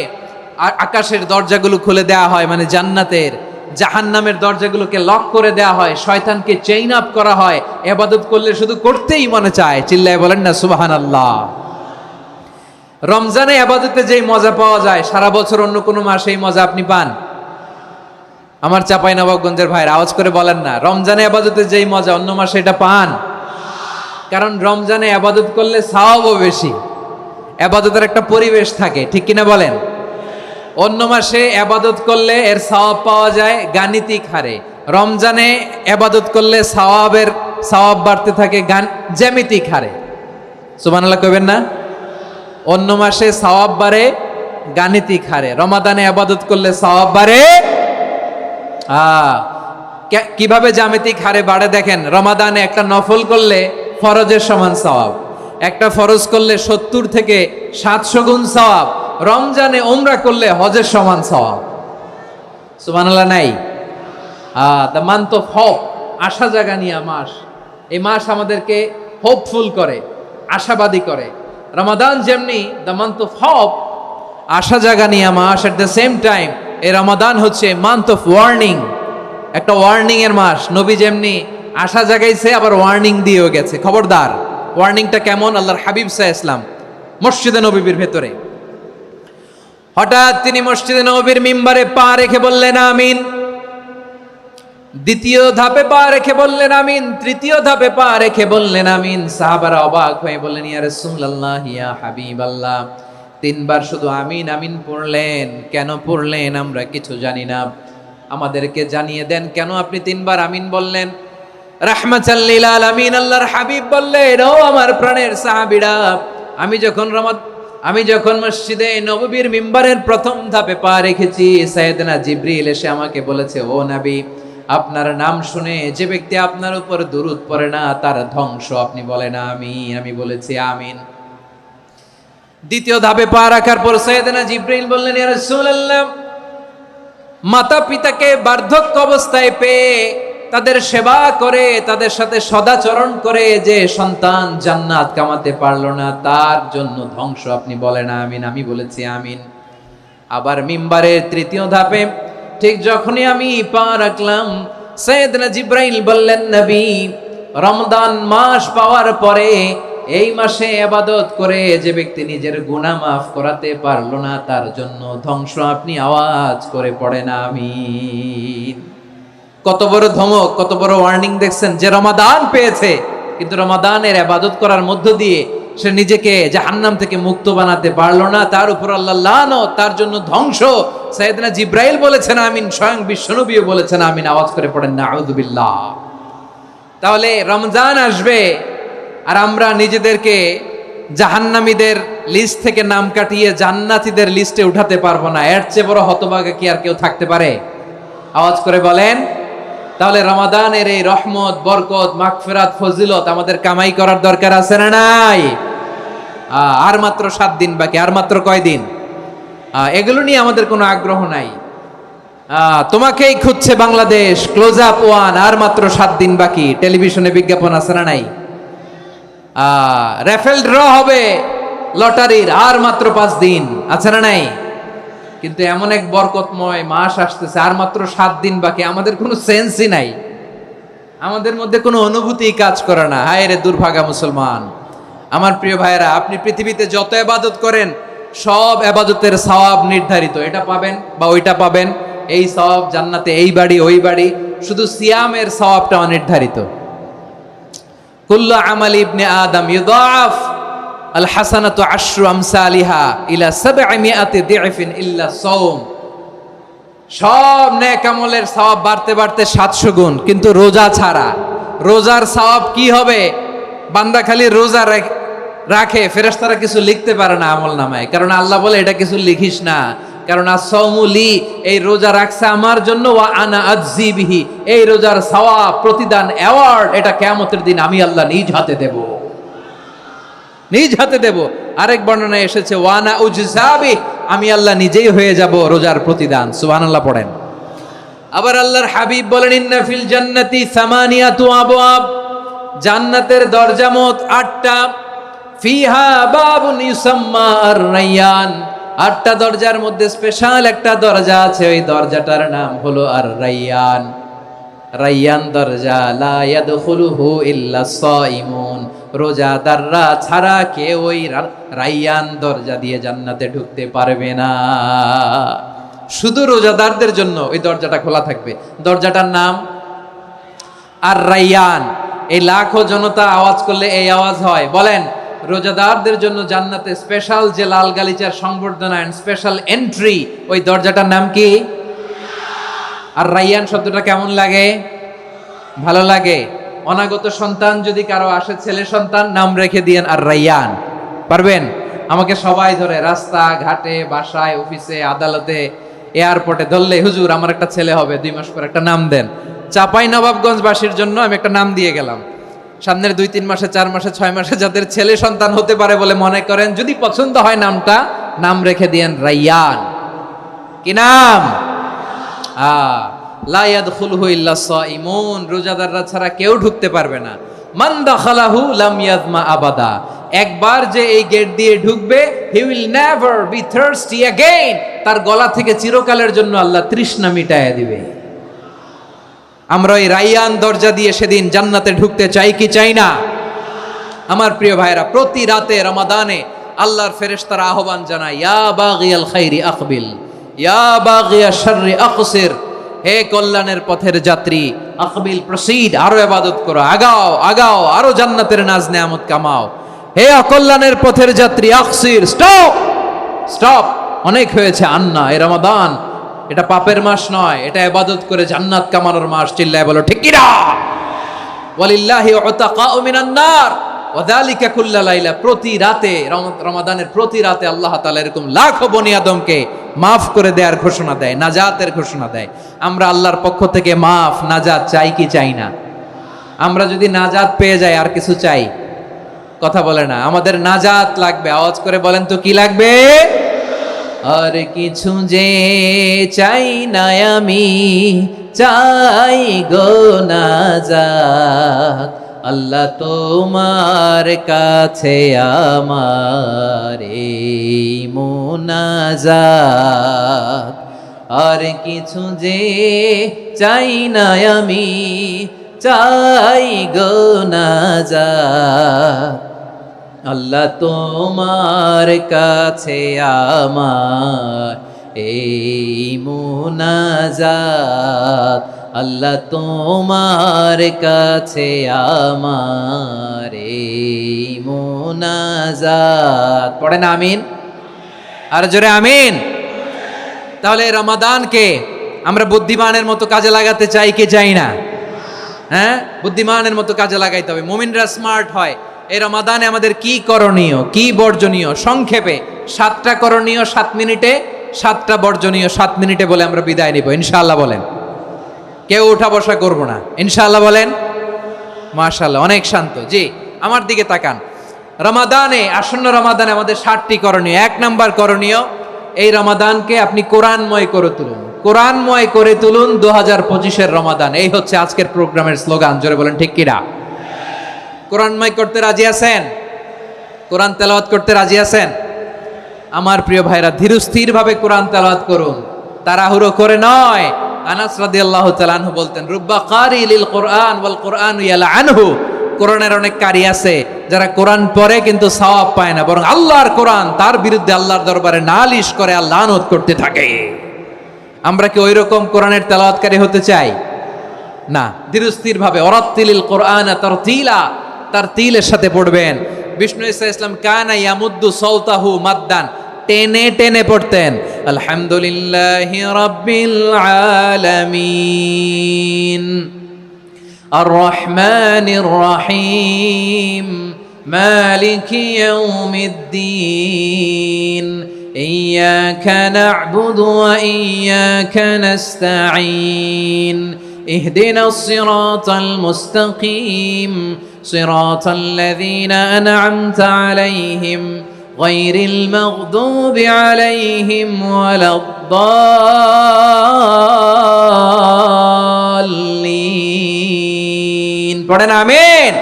আকাশের দরজাগুলো খুলে দেওয়া হয়, মানে জান্নাতের। জাহান্নামের দরজাগুলোকে লক করে দেওয়া হয়, শয়তানকে চেইন আপ করা হয়। ইবাদত করলে শুধু করতেই মনে চায়, চিল্লায় বলেন না সুবহানাল্লাহ। রমজানে ইবাদতে যেই মজা পাওয়া যায়, সারা বছর অন্য কোনো মাসে এই মজা আপনি পান? আমার চাঁপাইনবাবগঞ্জের ভাইরা আওয়াজ করে বলেন না, রমজানে ইবাদতে যেই মজা অন্য মাসে এটা পান? কারণ রমজানে ইবাদত করলে সওয়াবও বেশি, ইবাদতের একটা পরিবেশ থাকে, ঠিক কিনা বলেন? অন্য মাসে ইবাদত করলে এর সওয়াব পাওয়া যায় গাণিতিক হারে, রমজানে ইবাদত করলে সওয়াব বাড়তে থাকে জ্যামিতিক হারে। সুবহানাল্লাহ কইবেন না? অন্য মাসে সওয়াব বাড়ে গাণিতিক হারে, রমাদানে ইবাদত করলে সওয়াব বাড়ে কিভাবে জ্যামিতিক হারে বাড়ে দেখেন। রমাদানে একটা নফল করলে ফরজের সমান সওয়াব, একটা ফরজ করলে 70 থেকে 700 গুণ সওয়াব। রমজানে উমরা করলে হজের সমান সওয়াব। সুবহানাল্লাহ নাই? দ্য মান্থ অফ হোপ, আশা জাগানিয়া মাস। এই মাস আমাদেরকে হোপফুল করে, আশাবাদী করে। রমাদান যেমনি দ্য মান্থ অফ হোপ, আশা জাগানিয়া মাস, এট দ্য সেম টাইম এই রমাদান হচ্ছে মান্থ অফ ওয়ার্নিং, একটা ওয়ার্নিং এর মাস। নবী যেমনি আশা জাগাইছে, আবার ওয়ার্নিং দিয়েও গেছে, খবরদার। ওয়ার্নিংটা কেমন? আল্লাহর হাবিব সাল্লাল্লাহু আলাইহি ওয়াসাল্লাম মসজিদে নববীর ভেতরে, হঠাৎ তিনি মসজিদে নববীর মিম্বারে পা রেখে বললেন আমিন। দ্বিতীয় ধাপে পা রেখে বললেন আমিন, তৃতীয় ধাপে পা রেখে বললেন আমিন। সাহাবারা অবাক হয়ে বললেন, ইয়া রাসূলুল্লাহ, ইয়া হাবিবাল্লাহ, 3 বার শুধু আমিন আমিন পড়লেন, কেন পড়লেন আমরা কিছু জানি না, আমাদেরকে জানিয়ে দেন কেন আপনি 3 বার আমিন বললেন। রাহমাতাল লিল আলামিন আল্লাহর হাবিব বললেন, ও আমার প্রাণের সাহাবীরা, আমি যখন মসজিদে নববীর মিম্বারের প্রথম ধাপে পা রেখেছি, সাইয়েদনা জিবরিল এসে আমাকে বলেছে, ও নবী, আপনার নাম শুনে যে ব্যক্তি আপনার উপর দুরূদ পড়ে না তার ধ্বংস। আপনি বলেন আমিন। আমি বলেছি আমিন। দ্বিতীয় ধাপে পা রাখার পর সাইয়েদনা জিবরিল বললেন, ইয়া রাসূলুল্লাহ, মাতা পিতাকে বার্ধক্য অবস্থায় পেয়ে তাদের সেবা করে, তাদের সাথে সদাচরণ করে যে সন্তান জান্নাত কামাতে পারলো না, তার জন্য ধ্বংস। আপনি বলেন আমিন। আমি বলেছি আমিন। আবার মিম্বারের তৃতীয় ধাপে ঠিক যখনই আমি পা রাখলাম, সাইয়েদনা জিবরাইল বললেন, নবী, রমজান মাস পাওয়ার পরে এই মাসে ইবাদত করে যে ব্যক্তি নিজের গুনাহ মাফ করাতে পারলো না, তার জন্য ধ্বংস। আপনি আওয়াজ করে পড়েন আমিন। কত বড় ধমক, কত বড় ওয়ার্নিং দেখছেন। যে রমাদান পেয়েছে কিন্তু রমাদানের ইবাদত করার মধ্য দিয়ে সে নিজেকে জাহান্নাম থেকে মুক্ত বানাতে পারলো না, তার উপর আল্লাহ লানত, তার জন্য ধ্বংস। সাইয়েদনা জিবরাইল বলেছেন আমিন, স্বয়ং বিশ্বনবীও বলেছেন আমিন। আওয়াজ করে পড়েন নাউযু বিল্লাহ। তাহলে রমজান আসবে আর আমরা নিজেদেরকে জাহান্নামীদের লিস্ট থেকে নাম কাটিয়ে জান্নাতীদের লিস্টে উঠাতে পারবো না। এর চেয়ে বড় হতভাগা কি আর কেউ থাকতে পারে? আওয়াজ করে বলেন। তাহলে রমাদানের এই রহমত, বরকত, মাগফিরাত, ফজিলত আমাদের কামাই করার দরকার আছে না নাই? আর মাত্র 7 দিন বাকি। আর মাত্র কয় দিন? এগুলো নিয়ে আমাদের কোনো আগ্রহ নাই। তোমাকেই খুঁজছে বাংলাদেশ, ক্লোজ আপ 1, আর মাত্র 7 দিন বাকি। টেলিভিশনে বিজ্ঞাপন আছে না নাই? রেফেল ড্র হবে লটারির আর মাত্র 5 দিন আছে না নাই? কিন্তু এমন এক বরকতময় মাস আসতেছে, আর মাত্র 7 দিন বাকি। আমাদের কোনো সেন্সই নাই, আমাদের মধ্যে কোনো অনুভূতি কাজ করে না। হায় রে দুর্ভাগা মুসলমান। আমার প্রিয় ভাইয়েরা, আপনি পৃথিবীতে যত ইবাদত করেন সব ইবাদতের সওয়াব নির্ধারিত, এটা পাবেন বা ওইটা পাবেন, এই সওয়াব জান্নাতে, এই বাড়ি ওই বাড়ি। শুধু সিয়ামের সওয়াবটা অনির্ধারিত। কুল্লু আমালি ইবনে আদম ইউদাফ আল হাসানাতু আশরু আমসালিহা ইলা 700 দি'ফিন ইল্লা সাওম। সব নেক আমলের সওয়াব বাড়তে বাড়তে 700 গুণ, কিন্তু রোজা ছাড়া। রোজার সওয়াব কি হবে? বান্দা খালি রোজা রাখে, ফেরেশতারা কিছু লিখতে পারে না আমল নামায়, কারণ আল্লাহ বলে এটা কিছু লিখিস না, কারণ as-সাওমুলি, এই রোজা রাখছে আমার জন্য, ওয়া আনা আজজি বিহি, এই রোজার সওয়াব, প্রতিদান, অ্যাওয়ার্ড, এটা কিয়ামতের দিন আমি আল্লাহ নিজ হাতে দেব, নিজ হাতে দেব। আরেক বর্ণনায় এসেছে ওয়া আনা উজজাবি, আমি আল্লাহ নিজেই হয়ে যাব রোজার প্রতিদান। সুবহানাল্লাহ পড়েন। আবার আল্লাহর হাবিব বলেন ইন্না ফিল জান্নাতি সামানিয়াতু আবওয়াব, জান্নাতের দরজা মোট 8টা। ফিহা বাবুন ইউসাম্মা আর-রায়্যান, 8টা দরজার মধ্যে স্পেশাল একটা দরজা আছে, ওই দরজাটার নাম হলো আর-রায়্যান। রায়্যান দরজা, লা ইয়াদখুলুহু ইল্লা সাইমুন, রোজাদাররা ছাড়া কেউ ওই রায়্যান দরজা দিয়ে জান্নাতে ঢুকতে পারবে না। শুধু রোজাদারদের জন্য ওই দরজাটা খোলা থাকবে। দরজাটার নাম আর-রায়্যান। এই লাখো জনতা আওয়াজ করলে এই আওয়াজ হয়, বলেন রোজাদারদের জন্য জান্নাতে স্পেশাল যে লাল গালিচার সংবর্ধনা এন্ড স্পেশাল এন্ট্রি, ওই দরজাটার নাম কি? আর-রায়্যান শব্দটা কেমন লাগে? ভালো লাগে। অনাগত সন্তান যদি কারো আসে, ছেলে সন্তান, নাম রেখে দিয়েন আর-রায়্যান। পারবেন? আমাকে সবাই ধরে রাস্তা ঘাটে, বাসায়, অফিসে, আদালতে, এয়ারপোর্টে ধরলে, হুজুর আমার একটা ছেলে হবে 2 মাস পর, একটা নাম দেন। চাপাই নবাবগঞ্জবাসীর জন্য আমি একটা নাম দিয়ে গেলাম। সামনের 2-3 মাসে, 4 মাসে, 6 মাসে যাদের ছেলে সন্তান হতে পারে বলে মনে করেন, যদি পছন্দ হয় নামটা, নাম রেখে দিয়েন রায়্যান। কি নাম? লা ইয়াদখুলুহু ইল্লা সাইমুন, রোজাদাররা ছাড়া কেউ ঢুকতে পারবে না। মান দাখালাহু লাম ইয়াজমা আবাদা, একবার যে এই গেট দিয়ে ঢুকবে, he will never be thirsty again, তার গলা থেকে চিরকালের জন্য আল্লাহ তৃষ্ণা মিটায়া দিবে। আমরা ওই রায়্যান দরজা দিয়ে সেদিন জান্নাতে ঢুকতে চাই কি চাই না? আমার প্রিয় ভাইরা, প্রতি রাতে রমাদানে আল্লাহর ফেরেশতারা আহ্বান জানায়, ইয়া বাগিয়াল খাইরি আকবিল, ইয়া বাগিয়াশ শাররি আকসির, হে কল্যাণের পথের যাত্রী, আকবিল, প্রসিড, আরো ইবাদত করো, আগাও আগাও, আরো জান্নাতের নাজ নেয়ামত কামাও। হে অকল্যাণের পথের যাত্রী, আকসির, স্টপ স্টপ, অনেক হয়েছে। আন্না, এ রমাদান এটা পাপের মাস নয়, এটা ইবাদত করে জান্নাত কামানোর মাস। চিল্লায় বলো ঠিক কিনা? ওয়ালিল্লাহি উতাকাউ মিনান নার ওয়া যালিকা কুল্লা লাইলা, প্রতি রাতে, রমাদানের প্রতি রাতে আল্লাহ তাআলা এরকম লাখো বনি আদমকে মাফ করে দেওয়ার ঘোষণা দেয়, নাজাতের ঘোষণা দেয়। আমরা আল্লাহর পক্ষ থেকে মাফ, নাজাত চাই কি চাই না? আমরা যদি নাজাত পেয়ে যাই আর কিছু চাই? কথা বলে না। আমাদের নাজাত লাগবে। আওয়াজ করে বলেন তো কি লাগবে? আর কিছু যে চাই না আমি, চাই গো নাজাত, আল্লাহ তোমার কাছে আমার এই মুনাজাত। আর কিছু যে চাই না আমি, চাই গো নাজাত, আল্লাহ তোমার কাছে আমার এই মুনাজাত, আল্লাহ তোমার কাছে আমার এই মুনাজাত। পড়েন আমিন, আর জোরে আমিন। তাহলে রমাদানকে আমরা বুদ্ধিমানের মতো কাজে লাগাতে চাই কি চাই না? হ্যাঁ, বুদ্ধিমানের মতো কাজে লাগাইতে হবে। মুমিনরা স্মার্ট হয়। এই রমাদানে আমাদের কি করণীয়, কি বর্জনীয়, সংক্ষেপে 7টা করণীয় 7 মিনিটে, 7টা বর্জনীয় 7 মিনিটে বলে আমরা বিদায় নিব ইনশাআল্লাহ। বলেন, কেউ উঠা বসা করব না ইনশাআল্লাহ। বলেন মাশাআল্লাহ, অনেক শান্ত। জি, আমার দিকে তাকান। রমাদানে, আসন্ন রমাদানে আমাদের 7টি করণীয়। 1 নাম্বার করণীয়, এই রমাদানকে আপনি কোরআনময় করে তুলুন। কোরআনময় করে তুলুন 2025-এর রমাদান। এই হচ্ছে আজকের প্রোগ্রামের স্লোগান। জোরে বলেন ঠিক কিনা? কোরআনময় করতে রাজি আছেন? কোরআন তেলাওয়াত করতে রাজি আছেন? আমার প্রিয় ভাইরা, ধীরস্থির ভাবে কোরআন তেলাওয়াত করুন, তাড়াহুড়ো করে নয়। আনাস রাদিয়াল্লাহু তাআলা আনহু বলতেন, রুব্বা কারি লিল কোরআন ওয়াল কোরআন ইয়ালআনহু। কোরআনের অনেক কারি আছে যারা কোরআন পড়ে কিন্তু সওয়াব পায় না, বরং আল্লাহর কোরআন তার বিরুদ্ধে আল্লাহর দরবারে নালিশ করে আর লানত করতে থাকে। আমরা কি ওই রকম কোরআনের তেলাওয়াতকারী হতে চাই? না। ধীরস্থির ভাবে ওরাত্তিলিল কোরআন তারতিলা, তারতিলের সাথে পড়বেন। বিষ্ণু ঈসা ইসলাম কানা ইয়ামুদ্দু সাওতাহু মাদ্দান, টেনে টেনে পড়তেন। আলহামদুলিল্লাহি রাব্বিল আলামিন আর রহমানির রহিম মালিকি ইয়াউমিদ্দিন ইয়্যাকা না'বুদু ওয়া ইয়্যাকা নাস্তাঈন ইহদিনাস সিরাতাল মুস্তাকিম সিরাতাল লাযীনা আন'আমতা আলাইহিম গায়রিল মাগদুবি আলাইহিম ওয়ালাদ-দাল্লিন। পড়েন আমিন।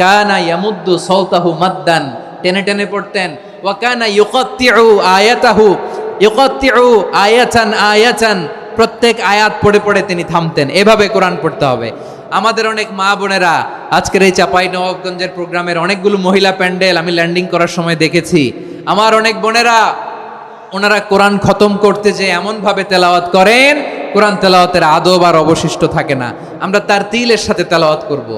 কানা ইয়ামুদ্দু সাওতাহু মাদ্দান, টেনে টেনে পড়তেন। ওয়া কানা ইউকাত্তিউ আয়াতাহু, ইউকাত্তিউ আয়াতান আয়াতান, প্রত্যেক আয়াত পড়ে পড়ে তিনি থামতেন। এভাবে কোরআন পড়তে হবে। আমাদের অনেক মা বোনেরা আজকের এই চাঁপাইনবাবগঞ্জের প্রোগ্রামের অনেকগুলো মহিলা প্যান্ডেল আমি ল্যান্ডিং করার সময় দেখেছি। আমার অনেক বোনেরা ওনারা কোরআন খতম করতে যে এমনভাবে তেলাওয়াত করেন, কোরআন তেলাওয়াতের আদব আর অবশিষ্ট থাকে না। আমরা তার তিলের সাথে তেলাওয়াত করব,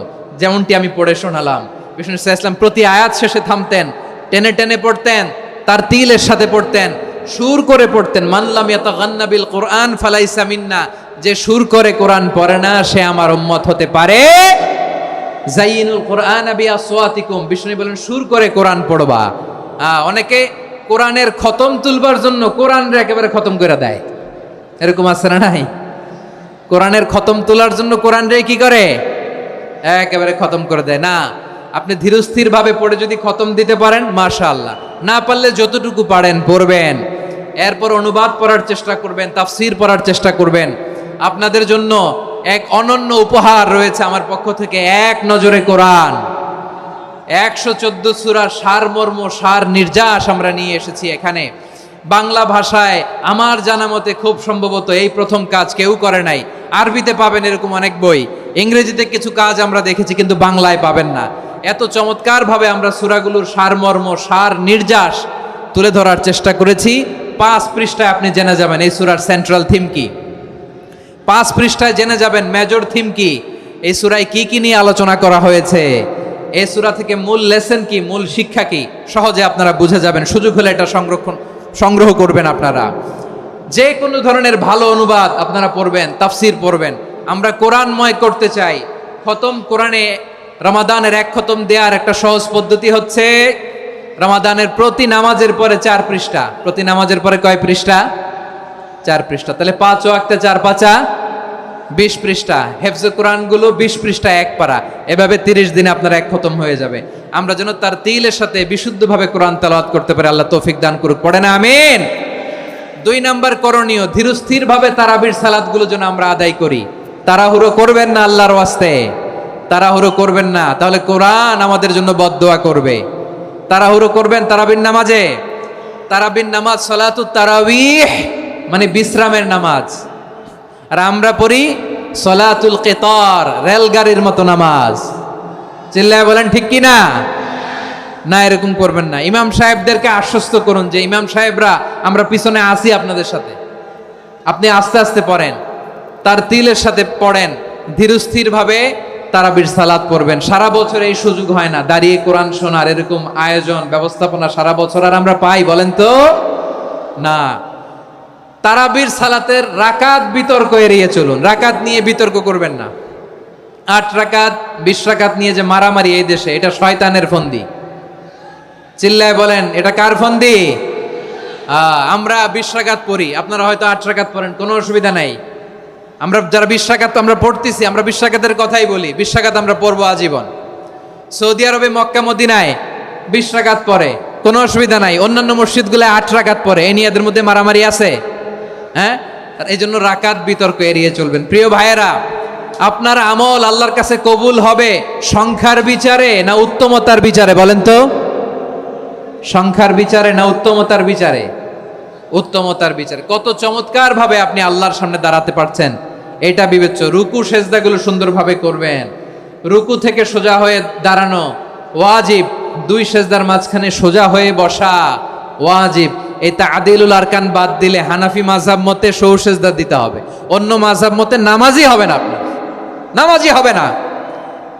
যেমনটি আমি পড়ে শোনালাম। বিষ্ণু ইসলাম প্রতি আয়াত শেষে থামতেন, টেনে টেনে পড়তেন, তার তিলের সাথে পড়তেন, সুর করে পড়তেন। মানলাম ইয়াতাগান্না বিল কোরআন ফালাইসা মিন্না, যে সুর করে কোরআন পড়ে না সে আমার উম্মত হতে পারে। জাইনুল কোরআন বিআসওয়াতিকুম, বিষ্ণু বলেন সুর করে কোরআন পড়বা। অনেকে কোরআনের খতম তুলবার জন্য কোরআনরে একেবারে খতম করে দেয়, এরকম আছে না নাই? কোরআনের খতম তোলার জন্য কোরআনরে কি করে? একেবারে খতম করে দেয়। না, আপনি ধীরস্থির ভাবে পড়ে যদি খতম দিতে পারেন মাশাআল্লাহ, না পারলে যতটুকু পারেন পড়বেন। এরপর অনুবাদ পড়ার চেষ্টা করবেন, তাফসীর পড়ার চেষ্টা করবেন। আপনাদের জন্য এক অনন্য উপহার রয়েছে আমার পক্ষ থেকে, এক নজরে কোরআন। 114 সূরার সারমর্ম, সার নির্যাস আমরা নিয়ে এসেছি এখানে বাংলা ভাষায়। আমার জানা মতে খুব সম্ভবত এই প্রথম কাজ, কেউ করে নাই। আরবিতে পাবেন এরকম অনেক বই, ইংরেজিতে কিছু কাজ আমরা দেখেছি, কিন্তু বাংলায় পাবেন না। এত চমৎকার ভাবে আমরা সূরাগুলোর সারমর্ম, সার নির্যাস তুলে ধরার চেষ্টা করেছি। 5 পৃষ্ঠায় আপনি জেনে যাবেন এই সূরার সেন্ট্রাল থিম কি। 5 পৃষ্ঠায় জেনে যাবেন মেজর থিম কি, এই সূরায় কি কি নিয়ে আলোচনা করা হয়েছে, এই সূরা থেকে মূল লেসন কি, মূল শিক্ষা কি, সহজে আপনারা বুঝে যাবেন। সুযোগ হলে এটা সংগ্রহ করবেন। আপনারা যে কোনো ধরনের ভালো অনুবাদ আপনারা পড়বেন, তাফসীর পড়বেন। আমরা কোরআনময় করতে চাই। খতম কোরআনে রমাদানের 1 খতম দেওয়ার একটা সহজ পদ্ধতি হচ্ছে, রমাদানের প্রতি নামাজের পরে 4 পৃষ্ঠা। প্রতি নামাজের পরে কয় পৃষ্ঠা? 4 পৃষ্ঠা। তাহলে 5 ওয়াক্তে 4 পাঁচা 20 পৃষ্ঠা। হেফজে কোরআনগুলো 20 পৃষ্ঠা 1 পারা। এভাবে 30 দিনে আপনার 1 খতম হয়ে যাবে। আমরা যেন তার তিলের সাথে বিশুদ্ধভাবে কোরআন তেলাওয়াত করতে পারি, আল্লাহ তৌফিক দান করুক। পড়ে না আমিন। 2 নাম্বার করণীয়, ধীরস্থিরভাবে তারাবির সালাতগুলো যেন আমরা আদায় করি। তাড়াহুড়ো করবেন না আল্লাহর ওয়াস্তে, তাড়াহুড়ো করবেন না, তাহলে কোরআন আমাদের জন্য বদদোয়া করবে। তাড়াহুড়ো করবেন তারাবির নামাজে। তারাবির নামাজ সালাতুত তারাবিহ মানে বিশ্রামের নামাজ, আর আমরা পড়ি সলাতুল কিতার, রেলগাড়ির মতো নামাজ। চিল্লায় বলেন ঠিক কি না? না, এরকম করবেন না। ইমাম সাহেবদেরকে আশ্বস্ত করুন যে ইমাম সাহেবরা আমরা পিছনে আসি আপনাদের সাথে, আপনি আস্তে আস্তে পড়েন, তার তিলের সাথে পড়েন, ধীরস্থির ভাবে তারাবির সালাত পড়বেন। সারা বছর এই সুযোগ হয় না দাঁড়িয়ে কোরআন শোনার, এরকম আয়োজন ব্যবস্থাপনা সারা বছর আর আমরা পাই বলেন তো? না। তারাবির সালাতের রাকাত বিতর্ক এড়িয়ে চলুন, রাকাত নিয়ে বিতর্ক করবেন না। 8 রাকাত 20 রাকাত নিয়ে যে মারামারি এই দেশে, এটা শয়তানের ফন্দি। চিল্লায় বলেন এটা কার ফন্দি? আমরা 20 রাকাত পড়ি, আপনারা হয়তো 8 রাকাত পড়েন, কোনো অসুবিধা নাই। আমরা যারা 20 রাকাত আমরা পড়তেছি, আমরা 20 রাকাতের কথাই বলি, 20 রাকাত আমরা পড়বো আজীবন। সৌদি আরবে মক্কা মদিনায় 20 রাকাত পড়ে, কোনো অসুবিধা নাই। অন্যান্য মসজিদগুলো 8 রাকাত পড়ে, এই নিয়ে এদের মধ্যে মারামারি আছে? হ্যাঁ, এই জন্য রাকাত বিতর্ক এড়িয়ে চলবেন। প্রিয় ভাইয়েরা, আপনার আমল আল্লাহর কাছে কবুল হবে সংখ্যার বিচারে না উত্তমতার বিচারে? বলেন তো, সংখ্যার বিচারে না উত্তমতার বিচারে? উত্তমতার বিচারে। কত চমৎকার ভাবে আপনি আল্লাহর সামনে দাঁড়াতে পারছেন এটা বিবেচ্য। রুকু সেজদাগুলো সুন্দরভাবে করবেন, রুকু থেকে সোজা হয়ে দাঁড়ানো ওয়াজিব, দুই সেজদার মাঝখানে সোজা হয়ে বসা ওয়াজিব। এই তাদিলুল আরকান বাদ দিলে হানাফি মাযহাব মতে সৌ সেজদা দিতে হবে, অন্য মাযহাব মতে নামাজই হবে না, আপনার নামাজই হবে না।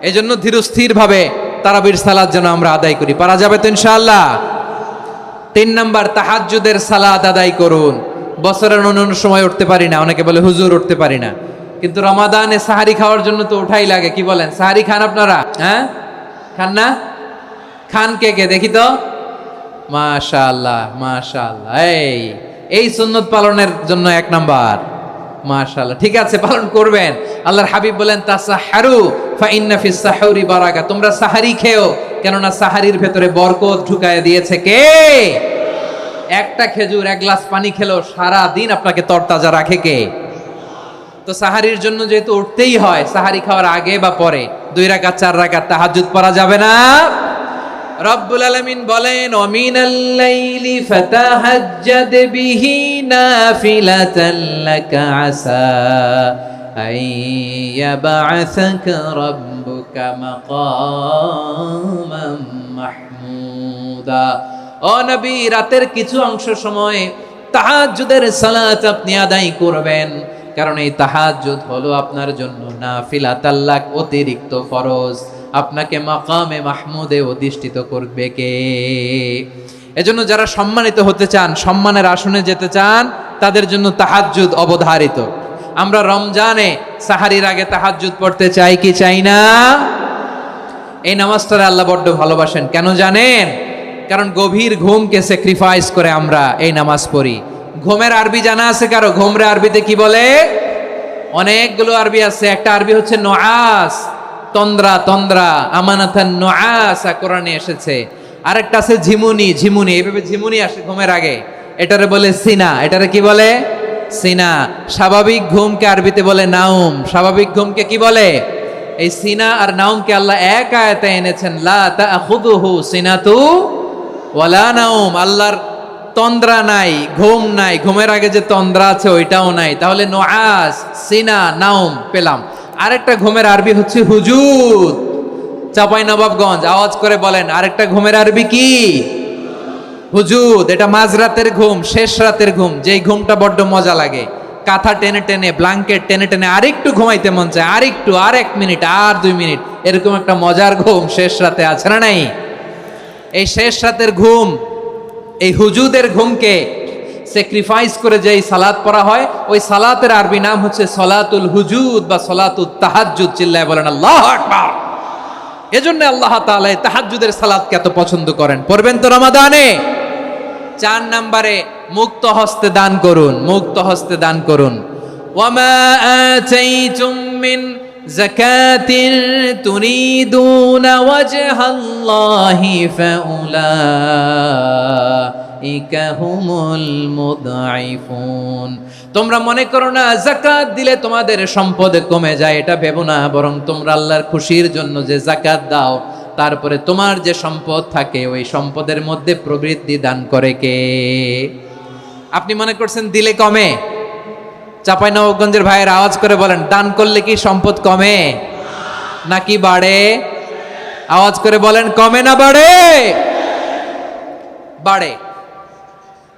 এই জন্য ধীরস্থির ভাবে তারাবির সালাত যেন আমরা আদায় করি। পারা যাবে তো ইনশাআল্লাহ? 3 নাম্বার, তাহাজ্জুদের সালাত আদায় করুন। বছরের অন্য সময় উঠতে পারি না, অনেকে বলে হুজুর উঠতে পারি না, কিন্তু রমাদানে সাহারি খাওয়ার জন্য তো ওঠাই লাগে। কি বলেন, সাহারি খান আপনারা? হ্যাঁ, খান না? খান কে কে দেখি তো? মাশাআল্লাহ মাশাআল্লাহ। এই সুন্নত পালনের জন্য 1 নাম্বার। মাশাআল্লাহ, ঠিক আছে, পালন করবেন। আল্লাহর হাবিব বলেন তাসাহহারু ফা ইন্না ফিস সাহুরি বারাকা, তোমরা সাহারি খেও, কেননা সাহারির ভেতরে বরকত ঢুকায় দিয়েছে কে? একটা খেজুর, 1 গ্লাস পানি খেলো সারা দিন আপনাকে তরতাজা রাখে কে? তো সাহারির জন্য যেহেতু উঠতেই হয়, সাহারি খাওয়ার আগে বা পরে 2 রাকাত 4 রাকাত তাহাজ্জুদ পড়া যাবে না? রব্বুল আলামিন বলেন ওয়ামিনাল লাইলি ফাতাহাজ্জাদ বিহি নাফিলাতান লাকা আসা আইয়াবআসাকা রাব্বুকা মাকামান মাহমুদা। ও নবী, রাতের কিছু অংশ সময় তাহাজ্জুদের সালাত আপনি আদায় করবেন, কারণ এই তাহাজ্জুদ হলো আপনার জন্য নাফিলাতাল লাক, অতিরিক্ত ফরজ। আপনাকে মাকামে মাহমুদে অধিষ্ঠিত করবে কে? এজন্য যারা সম্মানিত হতে চান, সম্মানের আসনে যেতে চান, তাদের জন্য তাহাজ্জুদ অবধারিত। আমরা রমজানে সাহারির আগে তাহাজ্জুদ পড়তে চাই কি চাই না? এই নামাজটারে আল্লাহ বড্ড ভালোবাসেন। কেন জানেন? কারণ গভীর ঘুমকে স্যাক্রিফাইস করে আমরা এই নামাজ পড়ি। ঘুমের আরবি জানা আছে কারো? ঘুমরে আরবিতে কি বলে? অনেকগুলো আরবি আছে। একটা আরবি হচ্ছে নুআস, তন্দ্রা, তন্দ্রা, আমানাতান নুআসা কোরআনে এসেছে। আরেকটা আছে ঝিমুনি, ঝিমুনি, এইভাবে ঝিমুনি আসে ঘুমের আগে, এটারে বলে সিনা। এটারে কি বলে? সিনা। স্বাভাবিক ঘুমকে আরবিতে বলে নাউম। স্বাভাবিক ঘুমকে কি বলে? এই সিনা আর নাউমকে আল্লাহ এক আয়াতে এনেছেন, লা তাখুযুহু সিনাতু ওয়ালা নাউম। আল্লাহর তন্দ্রা নাই, ঘুম নাই, ঘুমের আগে যে তন্দ্রা আছে ওইটাও নাই। তাহলে নুআস, সিনা, নাউম পেলাম। আরেকটা ঘুমের আরবি হচ্ছে হুজুদ। চাঁপাইনবাবগঞ্জ আওয়াজ করে বলেন, আরেকটা ঘুমের আরবি কি? হুজুদ। এটা মাঝরাতের ঘুম, শেষ রাতের ঘুম, যেই ঘুমটা বড্ড মজা লাগে। কাঁথা টেনে টেনে, ব্ল্যাঙ্কেট টেনে টেনে আরেকটু ঘুমাইতে মন চায়, আরেকটু, আর 1 মিনিট, আর 2 মিনিট, এরকম একটা মজার ঘুম শেষ রাতে আছে না নাই? এই শেষ রাতের ঘুম, এই হুজুদের ঘুমকে স্যাক্রিফাইস করে যেই সালাত পড়া হয়, ওই সালাতের আরবি নাম হচ্ছে সলাতুল হুজুদ বা সলাতুত তাহাজ্জুদ। চিল্লায় বলেন আল্লাহু আকবার। এজন্য আল্লাহ তাআলা এই তাহাজ্জুদের সালাতকে এত পছন্দ করেন। পড়বেন তো রমাদানে? 4 নম্বরে মুক্ত হস্তে দান করুন, মুক্ত হস্তে দান করুন। ওয়ামা আতাইতুম মিন যাকাতিন তুরিদুনা ওয়াজহাল্লাহি ফাউলাইকা হুমুল মুদঈফুন। তোমরা মনে করো না যাকাত দিলে তোমাদের সম্পদ কমে যায়, এটা ভেবো না, বরং তোমরা আল্লাহর খুশির জন্য যে যাকাত দাও, তারপরে তোমার যে সম্পদ থাকে ওই সম্পদের মধ্যে প্রবৃদ্ধি দান করে কে? আপনি মনে করছেন দিলে কমে? চাঁপাইনবাবগঞ্জের ভাইয়ের আওয়াজ করে বলেন, দান করলে কি সম্পদ কমে নাকি বাড়ে? আওয়াজ করে বলেন, কমে না বাড়ে? বাড়ে।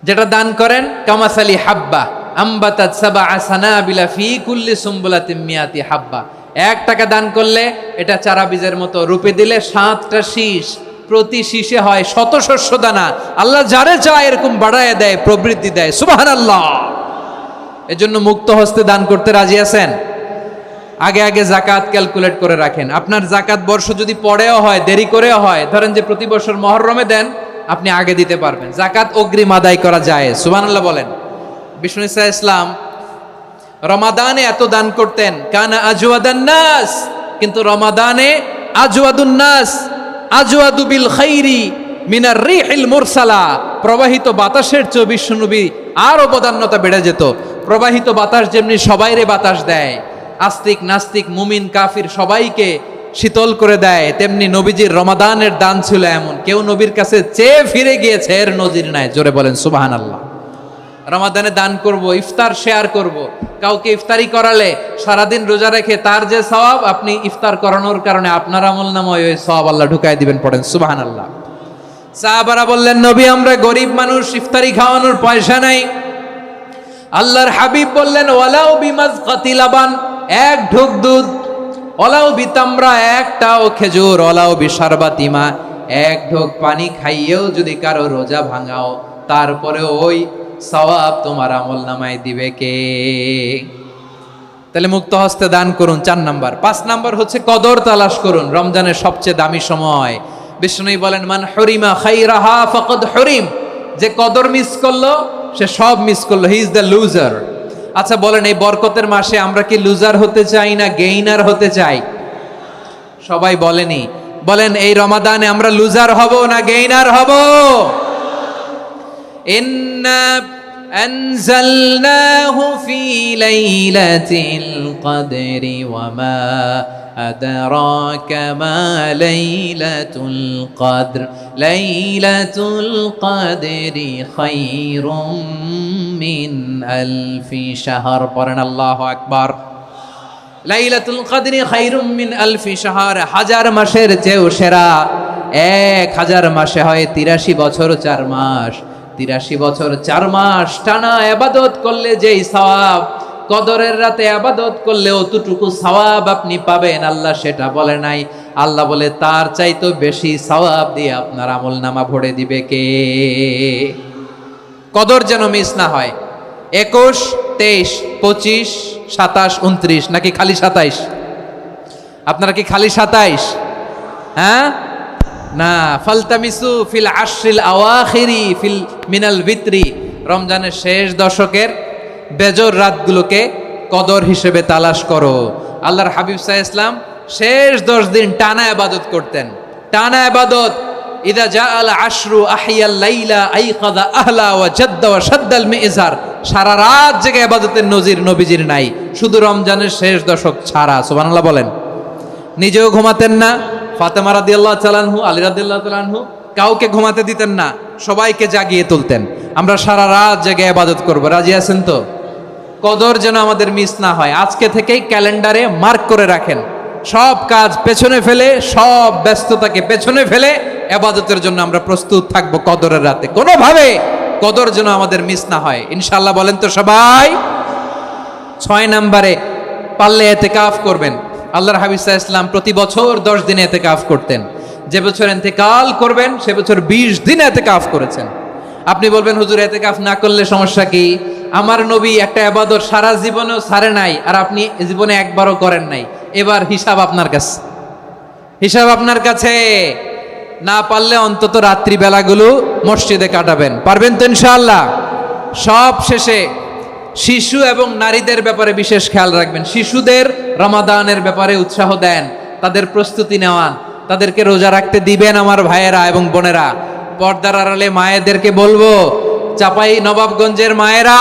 যেটা দান করেন, কামাসালি হাব্বা আম্বাতাত সাবআ সানাবিলা ফি কুল্লি সুম্বুলাতিন মিয়াতি হাব্বা। 1 টাকা দান করলে এটা চারা বীজের মতো, রূপে দিলে 7টা শীষ, প্রতি শীষে হয় 100 শস্য দানা। আল্লাহ যারে চায় এরকম বাড়ায় দেয়, প্রবৃদ্ধি দেয়। সুবহানাল্লাহ। এজন্য মুক্ত হস্তে দান করতে রাজি আছেন? আগে আগে যাকাত ক্যালকুলেট করে রাখেন। আপনার যাকাত বর্ষ যদি পরেও হয়, দেরি করেও হয়, ধরেন যে প্রতি বছর মুহররমে দেন, আপনি আগে দিতে পারবেন। যাকাত অগ্রিম আদায় করা যায়। সুবহানাল্লাহ বলেন। বিষ্ণু ইসা ইসলাম রমাদানে এত দান করতেন, কানা আজওয়াদান নাস, কিন্তু রমাদানে আজওয়াদুন নাস আজওয়াদু বিল খাইরি মিনার রিহিল মুরসালা। প্রবাহিত বাতাসের চেয়ে বিশ্বনবী আর অবদান্যতা বেড়ে যেত। প্রবাহিত বাতাস যেমনি সবাইরে বাতাস দেয়, আস্তিক নাস্তিক মুমিন কাফির সবাইকে শীতল করে দেয়, তেমনি নবীজির রমাদানের দান ছিল এমন, কেউ নবীর কাছে চেয়ে ফিরে গিয়েছে এর নজির নাই। জোরে বলেন সুবহানাল্লাহ। রমাদানে দান করব, ইফতার শেয়ার করব, কাউকে ইফতারি করালে সারাদিন রোজা রেখে তার যে সওয়াব, আপনি ইফতার করানোর কারণে আপনার আমলনামায় ওই সওয়াব আল্লাহ ঢুকায় দিবেন। পড়েন সুবহানাল্লাহ। সাহাবারা বললেন, নবী আমরা গরিব মানুষ, ইফতারি খাওয়ানোর পয়সা নাই। আল্লাহর হাবিব বললেন, ওয়ালাউ বিমাজকাতি লাবান, এক ঢোক দুধ, ওয়ালাউ বিতামরা, একটাও খেজুর, ওয়ালাউ বিশারবাতিমা, এক ঢোক পানি খাইয়েও যদি কারো রোজা ভাঙাও, তারপরে ওই সওয়াব তোমার আমলনামায় দিবে কে? তাহলে মুক্ত হস্তে দান করুন, 4 নাম্বার। 5 নাম্বার হচ্ছে কদর তালাশ করুন। রমজানের সবচেয়ে দামি সময়। বিষ্ণু বলেন, মান হরিমা খাইরাহা ফাকাদ হরিম, যে কদর মিস করলো সে সব মিস করলো, হি ইজ দ্য লুজার। আচ্ছা বলেন, এই বরকতের মাসে আমরা কি লুজার হতে চাই না গেইনার হতে চাই? সবাই বলেনি, বলেন এই রমাদানে আমরা লুজার হব না গেইনার হব? ইন্না আনজালনাহু ফি লাইলাতিল কদরি ওয়া মা আদরাকা মা লাইলাতুল কদর লাইলাতুল কদরি খায়রুম মিন আলফি শাহর। পড়েন আল্লাহু আকবার। লাইলাতুল কদরি খায়রুম মিন আলফি শাহর, 1000 মাসের চেয়েও সেরা। 1000 মাসে হয় 83 বছর 4 মাস। 83 বছর 4 মাস টানা ইবাদত করলে যেই সওয়াব, কদরের রাতে ইবাদত করলে অতটুকু সওয়াব আপনি পাবেন, আল্লাহ সেটা বলে নাই। আল্লাহ বলে তার চাইতে বেশি সওয়াব দিয়ে আপনার আমলনামা ভরে দিবে কে? কদর যেন মিস না হয়। 21, 23, 25, 27, 29 নাকি খালি 27? আপনারা কি খালি 27? হ্যাঁ না, ফালতামিসু ফিল আশরিল আওয়াখিরি ফিল মিনাল ভিতরি, রমজানের শেষ দশকের বেজর রাতগুলোকে কদর হিসেবে তালাশ করো। আল্লাহর হাবিব সাল্লাল্লাহু আলাইহি ওয়াসাল্লাম শেষ 10 দিন টানা ইবাদত করতেন, টানা ইবাদত। ইদা জাআল আশরু আহিয়াল লাইলা আইকাযা আহলা ওয়া জাদ্দা ওয়া শাদ্দাল মিজার, সারা রাত জেগে ইবাদতের নজির নবীজির নাই, শুধু রমজানের শেষ দশক ছাড়া। সুবহানাল্লাহ বলেন। নিজেও ঘুমাতেন না, ফাতেমা রাদিয়াল্লাহু তাআলা আনহু, আলী রাদিয়াল্লাহু তাআলা আনহু কাউকে ঘুমাতে দিতেন না, সবাইকে জাগিয়ে তুলতেন। আমরা সারা রাত জেগে ইবাদত করব, রাজি আছেন তো? কদর যেন আমাদের মিস না হয়। আজকে থেকেই ক্যালেন্ডারে মার্ক করে রাখেন, সব কাজ পেছনে ফেলে, সব ব্যস্ততাকে পেছনে ফেলে ইবাদতের জন্য আমরা প্রস্তুত থাকবো কদরের রাতে। কোনোভাবে কদর যেন আমাদের মিস না হয়, ইনশাআল্লাহ। বলেন তো সবাই। 6 নম্বরে পারলে ইতিকাফ করবেন। আল্লাহর হাবিব সাল্লাল্লাহু আলাইহি ওয়াসাল্লাম প্রতি বছর 10 দিন ইতিকাফ করতেন। যে বছর ইন্তেকাল করবেন সে বছর 20 দিন ইতিকাফ করেছেন। আপনি বলবেন, হুজুর ইতিকাফ না করলে সমস্যা কি? আমার নবী একটা ইবাদত সারা জীবনেও ছাড়ে নাই, আর আপনি জীবনে একবারও করেন নাই। এবার হিসাব আপনার কাছে, হিসাব আপনার কাছে। না পারলে অন্তত রাত্রি বেলাগুলো মসজিদে কাটাবেন, পারবেন তো ইনশাআল্লাহ? সব শেষে শিশু এবং নারীদের ব্যাপারে বিশেষ খেয়াল রাখবেন। শিশুদের রমাদানের ব্যাপারে উৎসাহ দেন, তাদের প্রস্তুতি নেওয়ান, তাদেরকে রোজা রাখতে দিবেন। আমার ভাইয়েরা এবং বোনেরা, পর্দার আড়ালে মায়েদেরকে বলবো, চাপাই নবাবগঞ্জের মায়েরা,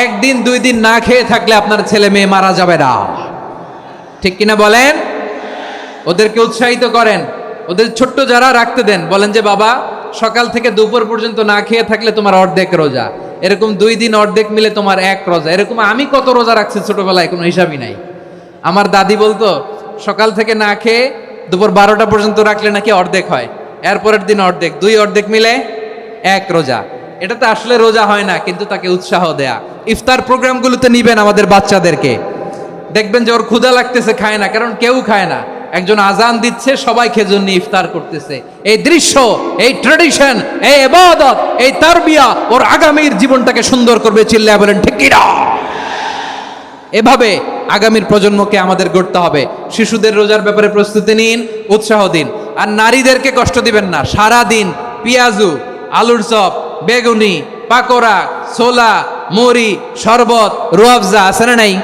1 দিন 2 দিন না খেয়ে থাকলে আপনার ছেলে মেয়ে মারা যাবে না, ঠিক কিনা বলেন? ওদেরকে উৎসাহিত করেন, ওদের ছোট্ট যারা রাখতে দেন, বলেন যে বাবা সকাল থেকে দুপুর পর্যন্ত না খেয়ে থাকলে তোমার অর্ধেক রোজা, এরকম 2 দিন অর্ধেক মিলে তোমার 1 রোজা। এরকম আমি কত রোজা রাখছি ছোটবেলায়, কোনো হিসাবই নাই। আমার দাদি বলতো সকাল থেকে না খেয়ে দুপুর 12টা পর্যন্ত রাখলে নাকি অর্ধেক হয়, এরপরের দিন অর্ধেক, 2 অর্ধেক মিলে 1 রোজা। এটা তো আসলে রোজা হয় না, কিন্তু তাকে উৎসাহ দেয়া। ইফতার প্রোগ্রামগুলোতে নিবেন আমাদের বাচ্চাদেরকে, দেখবেন যে ওর ক্ষুধা লাগতেছে, খায় না, কারণ কেউ খায় না। একজন আজান দিচ্ছে, সবাই খেজুর নিয়ে ইফতার করতেছে। এই দৃশ্য, এই ট্র্যাডিশন, এই ইবাদত, এই তারবিয়া ওর আগামীর জীবনটাকে সুন্দর করবে। চিল্লায় বলেন ঠিক কি না? এভাবে আগামীর প্রজন্মকে আমাদের গড়তে হবে। শিশুদের রোজার ব্যাপারে প্রস্তুতি নিন, উৎসাহ দিন। আর নারীদেরকে কষ্ট দিবেন না। সারা দিন পেঁয়াজু, আলুর চপ, বেগুনি, পাকোড়া, ছোলা, মুড়ি, শরবত, রুয়াবজা আছে না নাই,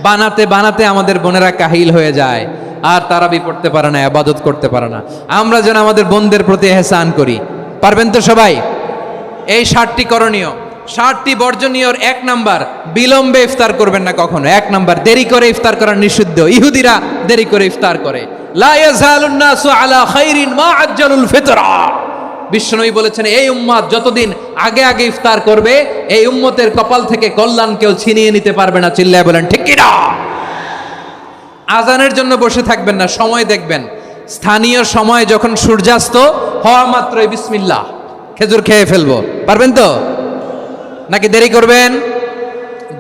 বানাতে বানাতে আমাদের বোনেরা কাহিল হয়ে যায়, আর তারাবি পড়তে পারে না, ইবাদত করতে পারে না। আমরা যেন আমাদের বোনদের প্রতি ইহসান করি, পারবেন তো সবাই? এই 7টি করণীয় 60টি বর্জনীয়র 1 নাম্বার, বিলম্বে ইফতার করবেন না কখনো। 1 নাম্বার, দেরি করে ইফতার করা নিষিদ্ধ। ইহুদিরা দেরি করে ইফতার করে। লা ইয়াজালুন নাসু আলা খাইরিন মা আজ্জালুল ফিতরা। বিশ্বনবী বলেছেন, এই উম্মত যতদিন আগে আগে ইফতার করবে, এই উম্মতের কপাল থেকে কল্যাণ কেউ ছিনিয়ে নিতে পারবে না। চিল্লায় বলেন ঠিক কি না? আজানের জন্য বসে থাকবেন না, সময় দেখবেন। স্থানীয় সময় যখন সূর্যাস্ত হওয়া মাত্রই বিসমিল্লাহ, খেজুর খেয়ে ফেলবো। পারবেন তো নাকি দেরি করবেন?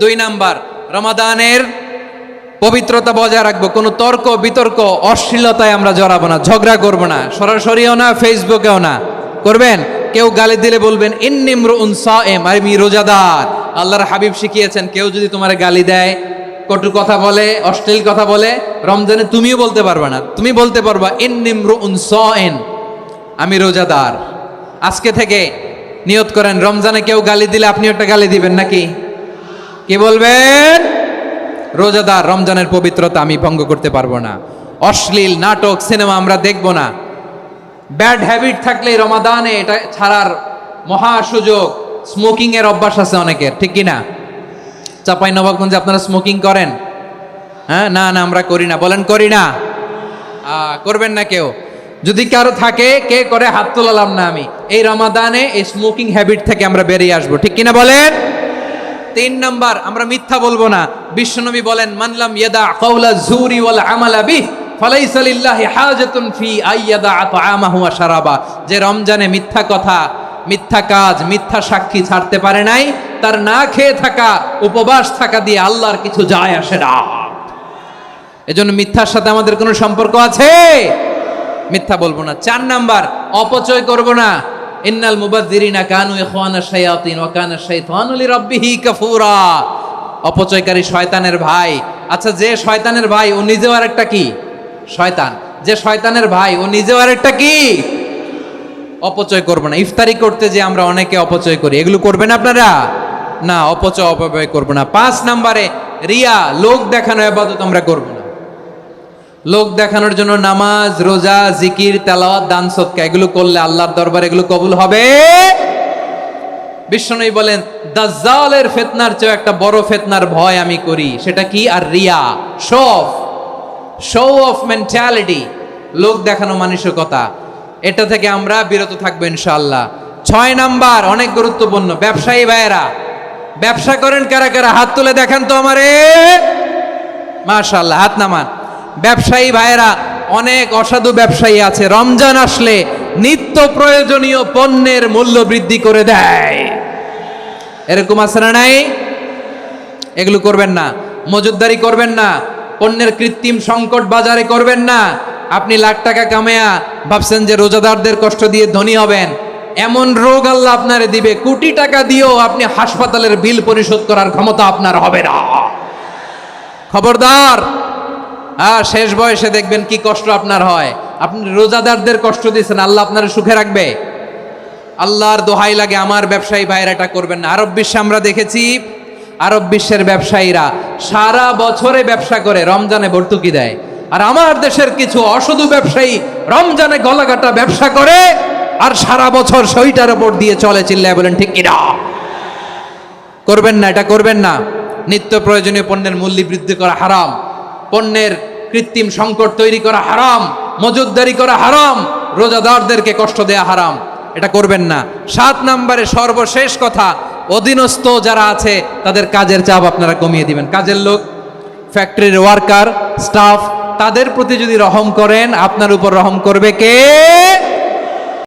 2 নাম্বার, রমাদানের পবিত্রতা বজায় রাখবো। কোনো তর্ক বিতর্ক অশ্লীলতায় আমরা জড়াবো না, ঝগড়া করবো না, সরাসরিও না, ফেসবুকেও না। করবেন কেউ গালি দিলে বলবেন ইন্নিমরুন সায়েম, আমি রোজাদার। আল্লাহর হাবিব শিখিয়েছেন, কেউ যদি তোমার গালি দেয়, কটু কথা বলে, অশ্লীল কথা বলে, রমজানে তুমিও বলতে পারবে না। তুমি বলতে পারবা ইন্নিমরুন সায়েম, আমি রোজাদার। আজকে থেকে নিয়ত করেন, রমজানে কেউ গালি দিলে আপনি একটা গালি দিবেন নাকি? কি বলবেন? রোজাদার, রমজানের পবিত্রতা আমি ভঙ্গ করতে পারবো না। অশ্লীল নাটক সিনেমা আমরা দেখব না। ব্যাড হ্যাবিট থাকলে রমাদানে এটা ছাড়ার মহা সুযোগ। স্মোকিং এর অভ্যাস আছে অনেকের, ঠিক কি না? চাঁপাইনবাবগঞ্জে আপনারা স্মোকিং করেন? হ্যাঁ, না না আমরা করি না। বলেন করি না। করবেন না কেউ। যদি কারো থাকে, কে করে হাত তোলালাম না আমি। এই রমাদানে এই স্মোকিং হ্যাবিট থেকে আমরা বেরিয়ে আসবো, ঠিক কিনা বলেন? 3 নাম্বার, আমরা মিথ্যা বলবো না। বিশ্বনবী বলেন, মানলাম ইয়াদা কাওলা যুরি ওয়াল আমালা বিহি ফালাইসা লিল্লাহি হাজাতুন ফি আইয়াদা তাআমাহু ওয়া শারাবা। যে রমজানে মিথ্যা কথা, মিথ্যা কাজ, মিথ্যা সাক্ষী ছাড়তে পারে নাই, তার না খেয়ে থাকা, উপবাস থাকা দিয়ে আল্লাহর কিছু যায় আসে না। এজন্য মিথ্যার সাথে আমাদের কোনো সম্পর্ক আছে? মিথ্যা বলবো না। 4 নাম্বার, অপচয় করব না। ইন্নাল মুবাযযিরিনা কানু ইখওয়ানা শায়াতিন ওয়া কানা শাইতানু লিরাব্বিহি কাফুরা। অপচয়কারী শয়তানের ভাই। আচ্ছা, যে শয়তানের ভাই ও নিজেও আরেকটা কি? শয়তান। যে শয়তানের ভাই ও নিজেও আরেকটা কি? অপচয় করব না। ইফতারি করতে যে আমরা অনেকে অপচয় করি, এগুলো করবেন আপনারা? না, অপচয় অপব্যয় করব না। 5 নাম্বারে, রিয়া, লোক দেখানো ইবাদত আমরা করব না। লোক দেখানোর জন্য নামাজ, রোজা, জিকির, তেলাওয়াত, দান, সদকা এগুলো করলে আল্লাহর দরবারে এগুলো কবুল হবে? বিশ্বনবী বলেন, দাজ্জালের ফিতনার চেয়ে একটা বড় ফিতনার ভয় আমি করি। সেটা কি? আর রিয়া, শো অফ মেন্টালিটি, লোক দেখানো মানসিকতা। এটা থেকে আমরা বিরত থাকবো ইনশাআল্লাহ। 6 নাম্বার, অনেক গুরুত্বপূর্ণ। ব্যবসায়ী ভাইয়েরা, ব্যবসা করেন কারা কারা? হাত তুলে দেখান তো আমারে। মাশাআল্লাহ, হাত নামান। ব্যবসায়ী ভাইয়েরা, অনেক অসাধু ব্যবসায়ী আছে, রমজান আসলে নিত্য প্রয়োজনীয় পণ্যের মূল্য বৃদ্ধি করে দেয়। এরকম আছে না নাই? এগুলো করবেন না। মজুদদারি করবেন না। পণ্যের কৃত্রিম সংকট বাজারে করবেন না। আপনি লাখ টাকা কামায়া ভাবছেন যে রোজাদারদের কষ্ট দিয়ে ধনী হবেন। এমন রোগ আল্লাহ আপনারে দিবে, কোটি টাকা দিয়েও আপনি হাসপাতালের বিল পরিশোধ করার ক্ষমতা আপনার হবে না। খবরদার। শেষ বয়সে দেখবেন কি কষ্ট আপনার হয়। আপনি রোজাদারদের কষ্ট দিয়েছেন, আল্লাহ আপনার সুখে রাখবে? আল্লাহর দোহাই লাগে, আমার ব্যবসায়ী ভাইয়েরা এটা করবেন না। আরব বিশ্বে আমরা দেখেছি, আরব বিশ্বের ব্যবসায়ীরা সারা বছরে ব্যবসা করে, রমজানে ভর্তুকি দেয়। আর আমার দেশের কিছু অসাধু ব্যবসায়ী রমজানে গলাকাটা ব্যবসা করে আর সারা বছর সইটার উপর দিয়ে চলে। চিল্লায় বলেন ঠিক কিনা? করবেন না, এটা করবেন না। নিত্য প্রয়োজনীয় পণ্যের মূল্য বৃদ্ধি করা হারাম। পণ্যের কৃত্রিম সংকট তৈরি করা হারাম। মজুদদারি করা হারাম। রোজাদারদেরকে কষ্ট দেয়া হারাম। এটা করবেন না। 7 নাম্বারে সর্বশেষ কথা, অধীনস্থ যারা আছে তাদের কাজের চাপ আপনারা কমিয়ে দিবেন। কাজের লোক, ফ্যাক্টরির ওয়ার্কার, স্টাফ, তাদের প্রতি যদি রহম করেন, আপনার উপর রহম করবে কে?